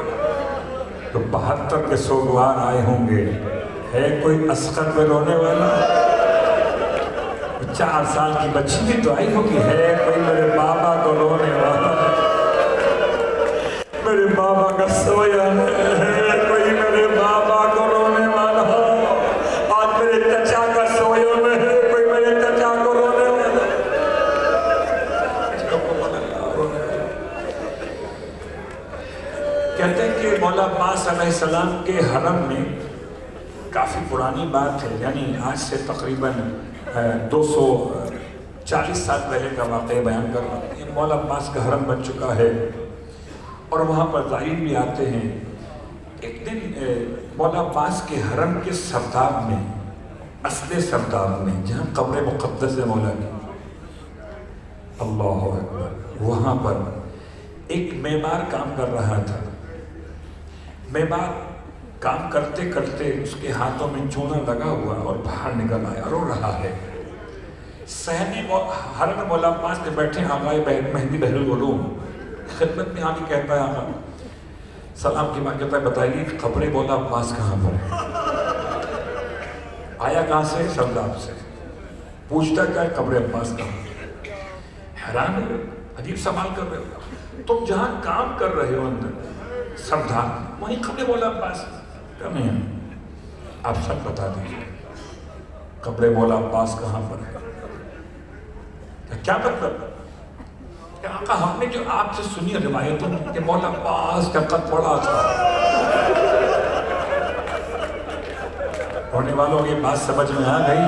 تو 72 کے سوگوار آئے ہوں گے، ہے کوئی اصغر میں رونے والا؟ 4 سال کی بچی بھی تو آئی ہوگی، ہے کوئی میرے بابا کو رونے والا؟ میرے بابا کا سویا ہے کوئی میرے بابا کو رونے والا؟ آج میرے چچا کا سویا میں ہے کوئی میرے چچا کو رونے والا؟ کہتے ہیں کہ مولا عباس علیہ السلام کے حرم میں، کافی پرانی بات ہے، یعنی آج سے تقریباً 240 سال پہلے کا واقعہ بیان کر رہا ہوں۔ یہ مولا عباس کا حرم بن چکا ہے اور وہاں پر زائرین بھی آتے ہیں۔ ایک دن مولا عباس کے حرم کے سرداب میں، اصل سرداب میں، جہاں قبر مقدس ہے مولا کی، اللہ اکبر، وہاں پر ایک معمار کام کر رہا تھا۔ معمار کام کرتے کرتے اس کے ہاتھوں میں چونا لگا ہوا اور باہر نکل آیا، رو رہا ہے۔ صحنی حرم مولا عباس کے بیٹھے آقائے مہدی بحر العلوم خدمت میں آگے کہتا ہے، آقا سلام کی بات کہتا ہے، بتائیے قبر مولا عباس کہاں پر ہے؟ آیا کہاں سے؟ سرداب سے۔ پوچھتا کیا ہے؟ قبر عباس کہاں؟ حیران ہے، عجیب سوال کر رہے ہو، تم جہاں کام کر رہے ہو اندر سرداب، وہیں قبر مولا عباس کیا نہیں ہے؟ آپ سب بتا دیجیے قبر مولا عباس کہاں پر ہے؟ کیا مطلب؟ کہ آقا ہم نے جو آپ سے سنی روایتوں کہ مولا عباس کا قد بڑا تھا. ہونے والوں یہ بات سمجھ میں آ گئی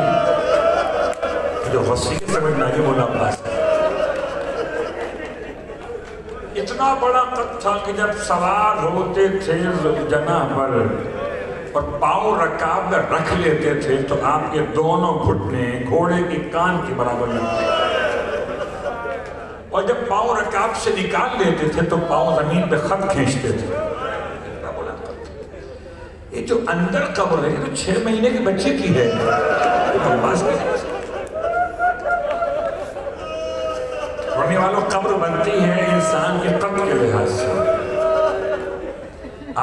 جو غصی کے سمجھ میں آگے مولا عباس اتنا بڑا قد تھا کہ جب سوار ہوتے تھے جناح پر اور پاؤں رکاب میں رکھ لیتے تھے تو آپ کے دونوں گھٹنے گھوڑے کی کان کے برابر لگتے اور جب پاؤں رکاب سے نکال لیتے تھے تو پاؤں زمین پہ خط کھینچتے تھے. یہ جو اندر قبر ہے یہ تو 6 مہینے کے بچے کی ہے. ہونے والوں قبر بنتی ہے انسان کے قد کے لحاظ سے.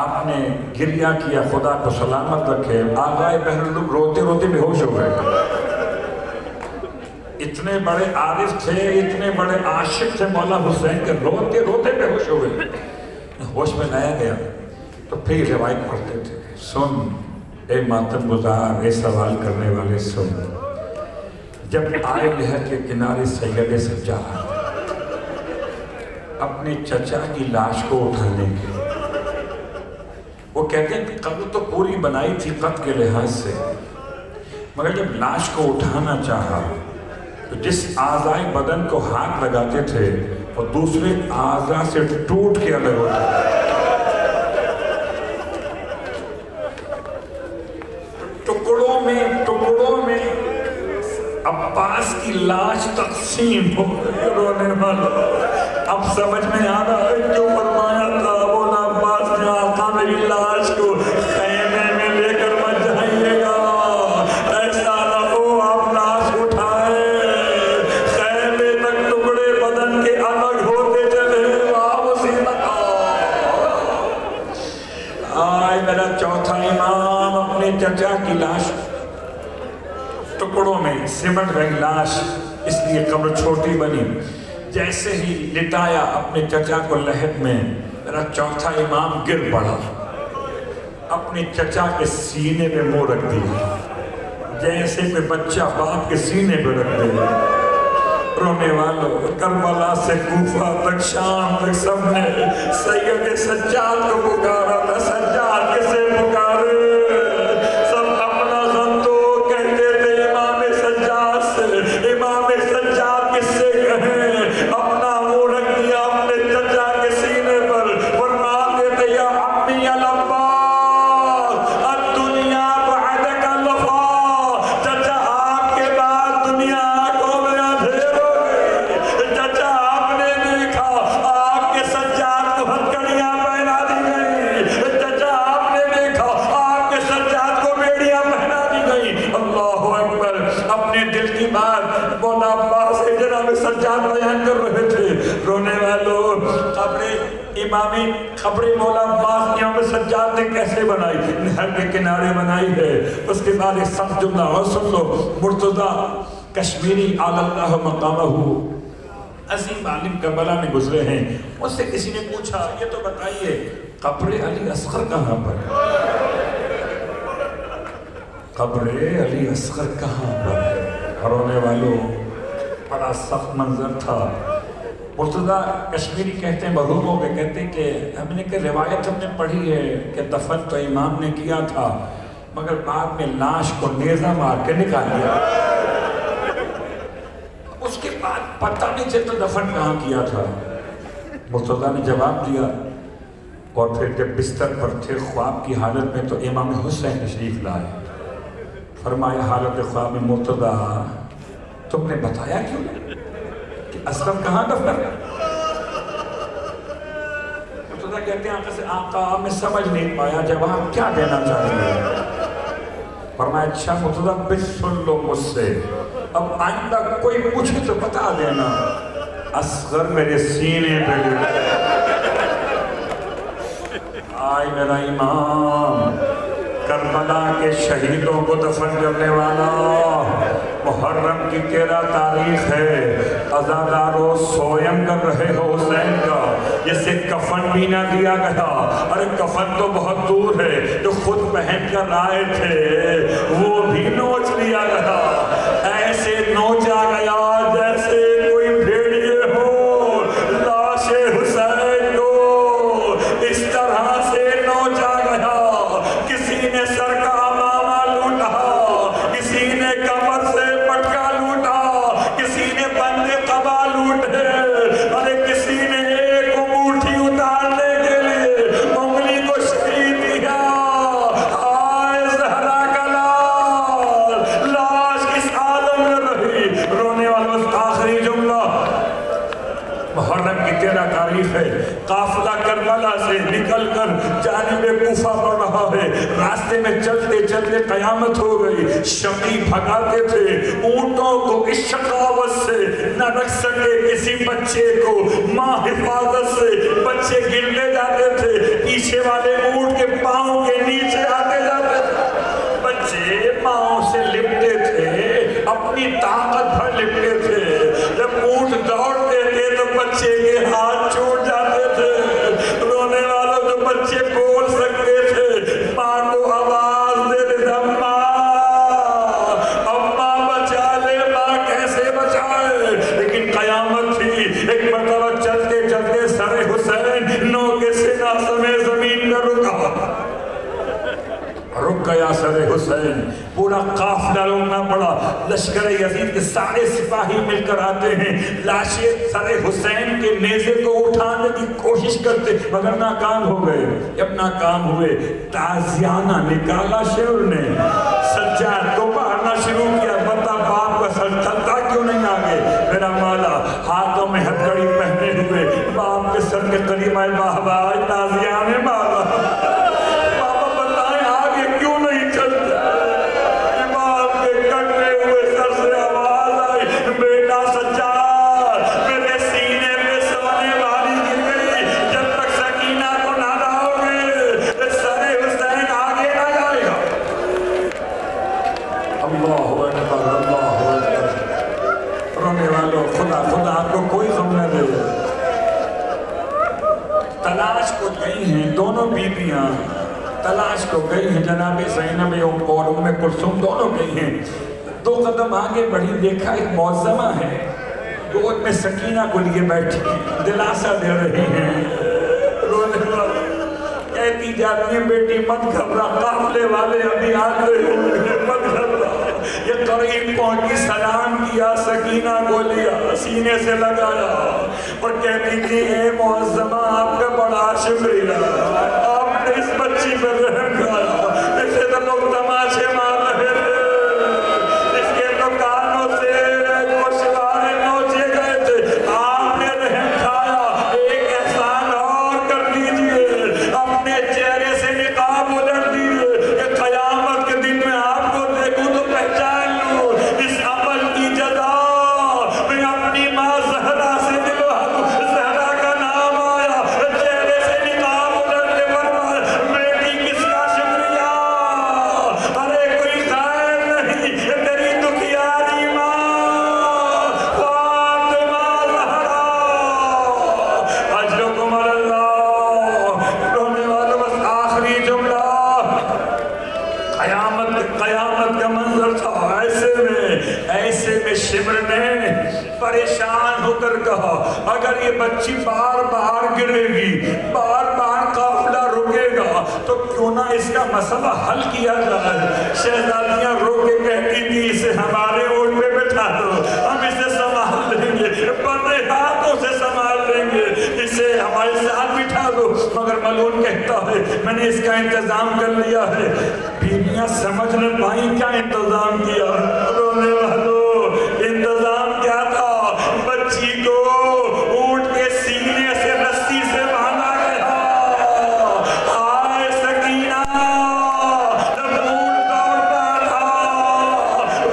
آپ نے گریہ کیا خدا کو سلامت رکھے. آغائے بہرالعلوم روتے روتے بے ہوش ہو گئے. اتنے بڑے عارف تھے اتنے بڑے عاشق تھے مولا حسین کے روتے روتے بے ہوش ہو گئے. ہوش میں لایا گیا تو پھر روایت پڑھتے تھے. سن اے ماتم گزار اے سوال کرنے والے سن. جب آئے لہر کے کنارے سید سجاد اپنے چچا کی لاش کو اٹھانے کے وہ کہتے ہیں کہ قبر تو پوری بنائی تھی قد کے لحاظ سے مگر جب لاش کو اٹھانا چاہا تو جس اعضائے بدن کو ہاتھ لگاتے تھے وہ دوسرے اعضاء سے ٹوٹ کے الگ ہوتا تھا. ٹکڑوں میں عباس کی لاش تقسیم ہو گئی. رونے والا اب سمجھ میں آ رہا ہے جو فرمایا تھا بولا عباس نے آقا میری لاش کو خیمے میں لے کر مت جائیے گا. ایسا نہ ہو آپ لاش اٹھائے خیمے تک ٹکڑے بدن کے الگ ہوتے چلے. آئے میرا چوتھا امام اپنے چچا کی لاش ٹکڑوں میں سمٹ گئی لاش اس لیے قبر چھوٹی بنی. جیسے ہی لٹایا اپنے چچا کو لحد میں میرا چوتھا امام گر پڑا اپنے چچا کے سینے پہ منہ رکھ دیا جیسے کوئی بچہ باپ کے سینے پہ رکھ دیا. رونے والوں کربلا سے کوفہ تک شام تک سب نے سید سجاد کو پکارا تھا. سجاد کسے پکارے سب اپنا غم تو کہتے تھے امام سجاد سے. امام سجاد کس سے کہیں اپنا منہ رکھ دیا اپنے چچا کے سینے پر فرماتے تھے یا عمی العباس الدنیا بعدک الوفا. چچا آپ کے بعد دنیا کو میں اندھیر ہو گئی. چچا آپ نے دیکھا آپ کے سجاد کو ہتھکڑیاں پہنا دی گئی. چچا آپ نے دیکھا آپ کے سجاد کو بیڑیاں پہنا دی گئی. اللہ اکبر. اپنے دل کی بات مولا عباس کے جناب سجاد بیان کر رہے تھے. رونے والوں قبر مولا عباس نے ہمیں سجاد نے کیسے بنائی. نہر کے کنارے بنائی ہے. اس کے بعد ایک سخت جملہ اور سن لو. مرتضیٰ کشمیری اعلی اللہ مقامہ عظیم عالم کربلا میں گزرے ہیں. اس سے کسی نے پوچھا یہ تو بتائیے قبر علی اصغر کہاں پر. قبر علی اصغر کہاں پر ہے. رونے والوں بڑا سخت منظر تھا. مرتضیٰ کشمیری کہتے ہیں مرحوم ہو گئے کہتے ہیں کہ ہم نے کہ روایت ہم نے پڑھی ہے کہ دفن تو امام نے کیا تھا مگر بعد میں لاش کو نیزہ مار کے نکال دیا. اس کے بعد پتہ نہیں چلتا دفن کہاں کیا تھا. مرتضیٰ نے جواب دیا اور پھر جب بستر پر تھے خواب کی حالت میں تو امام حسین تشریف لائے. فرمایا حالت خواب میں مرتضیٰ تم نے بتایا کیوں کہ اصغر کہاں دفن ہے. مرتضیٰ کہتے ہیں آقا میں سمجھ نہیں پایا جواب کیا دینا چاہیے. فرمایا اچھا مرتضیٰ بس سن لو مجھ سے اب آئندہ کوئی پوچھے تو بتا دینا اصغر میرے سینے پہ آئے میرا امام کربلا کے شہیدوں کو دفن کرنے والا. محرم کی 13 تاریخ ہے. عزادارو سویم کر رہے ہو حسین کا جسے کفن بھی نہ دیا گیا. ارے کفن تو بہت دور ہے جو خود پہن کر آئے تھے وہ بھی نوچ لیا گیا. ایسے نوچا گیا جیسے کوئی بھیڑیے ہو قافلہ کربلا سے نکل کر جانب کوفہ بڑھ رہا ہے، راستے میں چلتے چلتے قیامت ہو گئی، شقی بھگاتے تھے اونٹوں کو اس شقاوت سے نہ رکھ سکے کسی بچے کو، ماں حفاظت سے بچے گرنے جاتے تھے، پیچھے والے اونٹ کے پاؤں کے نیچے آتے جاتے تھے، بچے پاؤں سے لپٹے تھے، اپنی طاقت بھر لپٹے تھے، جب اونٹ دوڑتے تھے تو بچے کے ہاتھ چھوٹ جاتے تھے، رونے والوں جو بچے بول سکتے تھے ماں کو آواز دے دے اماں بچا لے، ماں کیسے بچائے، لیکن قیامت تھی، ایک مرتبہ چلتے چلتے سر حسین نو کے سینہ سمیت زمین پر رک گیا سر حسین، پورا قافلہ رونا پڑا، لشکر یزید کے سارے سپاہی مل کر آتے ہیں، لاشیں سر حسین کے نیزے کو اٹھانے کی کوشش کرتے مگر ناکام ہو گئے، جب ناکام ہوئے تازیانہ نکالا شعر نے، سجاد کو مارنا شروع کیا، بتا باپ کا سر چلتا کیوں نہیں آگے، میرا مولا ہاتھوں میں ہتھکڑی پہنے ہوئے باپ کے سر کے قریب آئے، بابا تازیانے مارا، دونوں بیویاں تلاش کو گئی ہیں، جناب زینب اور ام کلثوم دونوں گئی ہیں، دو قدم آگے بڑھی، دیکھا ایک معظمہ ہے گود میں سکینہ کو لیے بیٹھی دلاسا دے رہی ہیں، رونے کہتی جاتی ہیں بیٹی مت گھبرا، قافلے والے ابھی آ گئے ہیں، مت گھبرا، یہ قریب پہنچی، سلام کیا، سکینہ کو لیا، سینے سے لگایا اور کہتی تھی اے معظمہ آپ کا بڑا شکریہ، آپ نے اس بچی پر رحم کیا، اسے تو لوگ تماشے مار رہے تھے، اس کے تو کانوں سے گوشوارے نوچے گئے تھے، آپ نے رحم کھایا، ایک احسان اور کر دیجئے، اپنے چہرے سے نقاب اتار دیجئے کہ قیامت کے دن میں آپ کو دیکھوں تو پہچان لوں، اس عمل کی جزا میں اپنی ماں زہرا سے دلوا دوں، زہرا کا نام آیا، چہرے سے نقاب اترتے فرمایا بیٹی کس کا شکریہ، ارے کوئی خیر نہیں، تیری دکھیاری ماں فاطمہ زہرا، اجرکم اللہ، رونے والوں بس آخری جملہ، قیامت کا منظر تھا، ایسے میں شمر نے پریشان ہو کر کہا اگر یہ بچی بار بار گرے گی، بار بار قافلہ رکے گا تو کیوں نہ اس کا مسئلہ حل کیا جائے، شہزادیاں رو کے کہتی تھی اسے ہمارے اونٹ پہ بٹھا دو، ہم اسے سنبھال لیں گے، بڑے ہاتھوں سے سنبھال لیں گے، اسے ہمارے ساتھ بٹھا دو، مگر ملعون کہتا ہے میں نے اس کا انتظام کر لیا ہے، بیویاں سمجھ نہ پائیں کیا انتظام کیا، رونے والوں انتظام کیا تھا، بچی کو اونٹ کے سینے سے رسی سے باندھا گیا، ہائے سکینہ جب اونٹ دوڑتا تھا،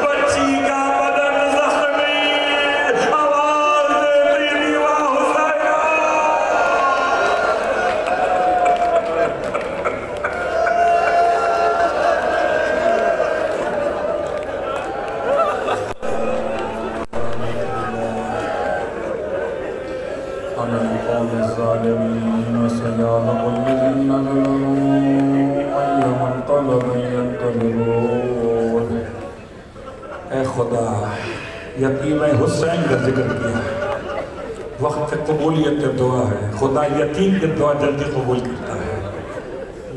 بچی کا بدن زخمی، آواز دیتی تھی واہ حسینہ، اے خدا یتیم حسین کا ذکر کیا، وقت قبولیت دعا ہے، خدا یتیم کی دعا جلدی قبول کرتا ہے،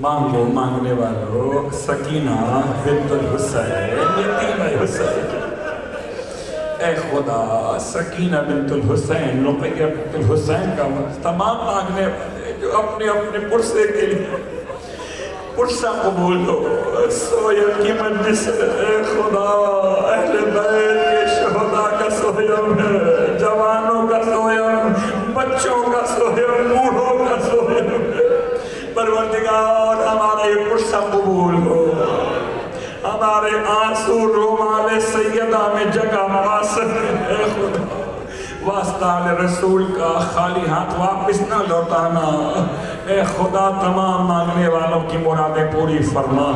مانگو مانگنے والو، سکینہ بنت الحسین یتیم حسین، اے خدا سکینہ بنت الحسین، رقیہ بنت الحسین کا تمام مانگنے والے جو اپنے اپنے پرسے کے لیے پرسہ قبول ہو، سویم کی مجلس اے خدا اہل بیت کے شہداء کا سویم ہے، جوانوں کا سویم، بچوں کا سویم، بوڑھوں پروردگار ہمارا یہ پرسہ قبول ہو، ہمارے آنسو رومال سیدہ میں جگہ مواسط اے خدا، واسطہ رسول کا خالی ہاتھ واپس نہ لوٹانا، اے خدا تمام مانگنے والوں کی مرادیں پوری فرما۔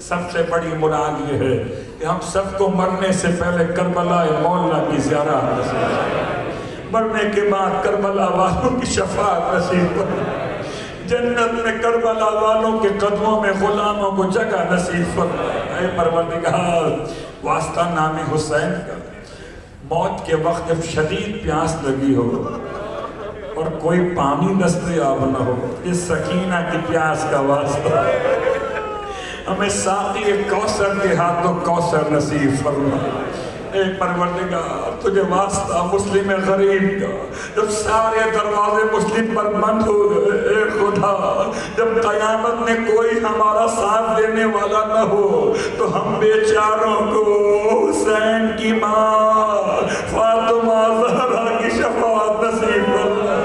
سب سے بڑی مراد یہ ہے کہ ہم سب کو مرنے سے پہلے کربلا مولا کی زیارت نصیب، مرنے کے بعد کربلا والوں کی شفاعت نصیب، جنت میں کربلا والوں کے قدموں میں غلاموں کو جگہ نصیب فرما۔ اے پروردگار واسطہ نام حسین کا، موت کے وقت جب شدید پیاس لگی ہو اور کوئی پانی دستیاب نہ ہو، اس سکینہ کی پیاس کا واسطہ ہمیں ساقی کوثر کے ہاتھوں کوثر نصیب فرما۔ اے پروردگار تجھے واسطہ مسلم غریب کا، جب سارے دروازے مسلم پر بند ہو گئے، اے خدا جب قیامت میں کوئی ہمارا ساتھ دینے والا نہ ہو تو ہم بیچاروں کو حسین کی ماں فاطمہ زہرا کی شفاعت نصیب فرما۔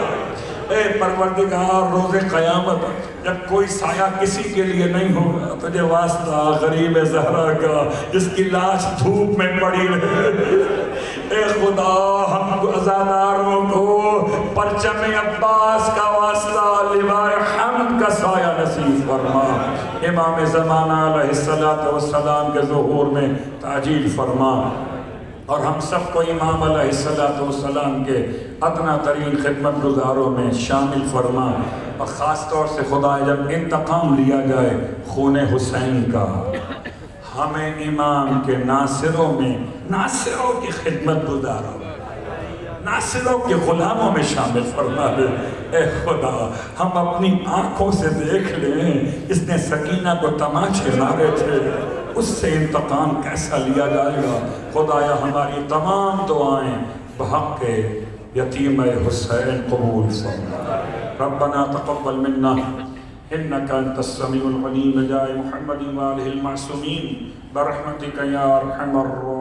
اے پروردگار روز قیامت جب کوئی سایہ کسی کے لیے نہیں ہوگا، تجھے واسطہ غریب زہرا کا جس کی لاش دھوپ میں پڑی رہے، اے خدا ہم عزاداروں کو پرچم عباس کا واسطہ لواء حمد کا سایہ نصیب فرما۔ امام زمانہ علیہ السلام کے ظہور میں تعجیل فرما، اور ہم سب کو امام علیہ السلام کے ادنا ترین خدمت گزاروں میں شامل فرما، اور خاص طور سے خدا جب انتقام لیا جائے خون حسین کا، ہمیں امام کے ناصروں میں، ناصروں کی خدمت گزاروں، ناصروں کے غلاموں میں شامل فرما دے۔ اے خدا ہم اپنی آنکھوں سے دیکھ لیں اس نے سکینہ کو تماچے مارے تھے، اس سے انتقام کیسا لیا جائے گا۔ خدایا ہماری تمام دعائیں بحق یتیم حسین قبول فرما۔ ربنا تقبل منا انك انت السميع العليم بجاه محمد وآله المعصومين برحمتك يا ارحم الراحمين۔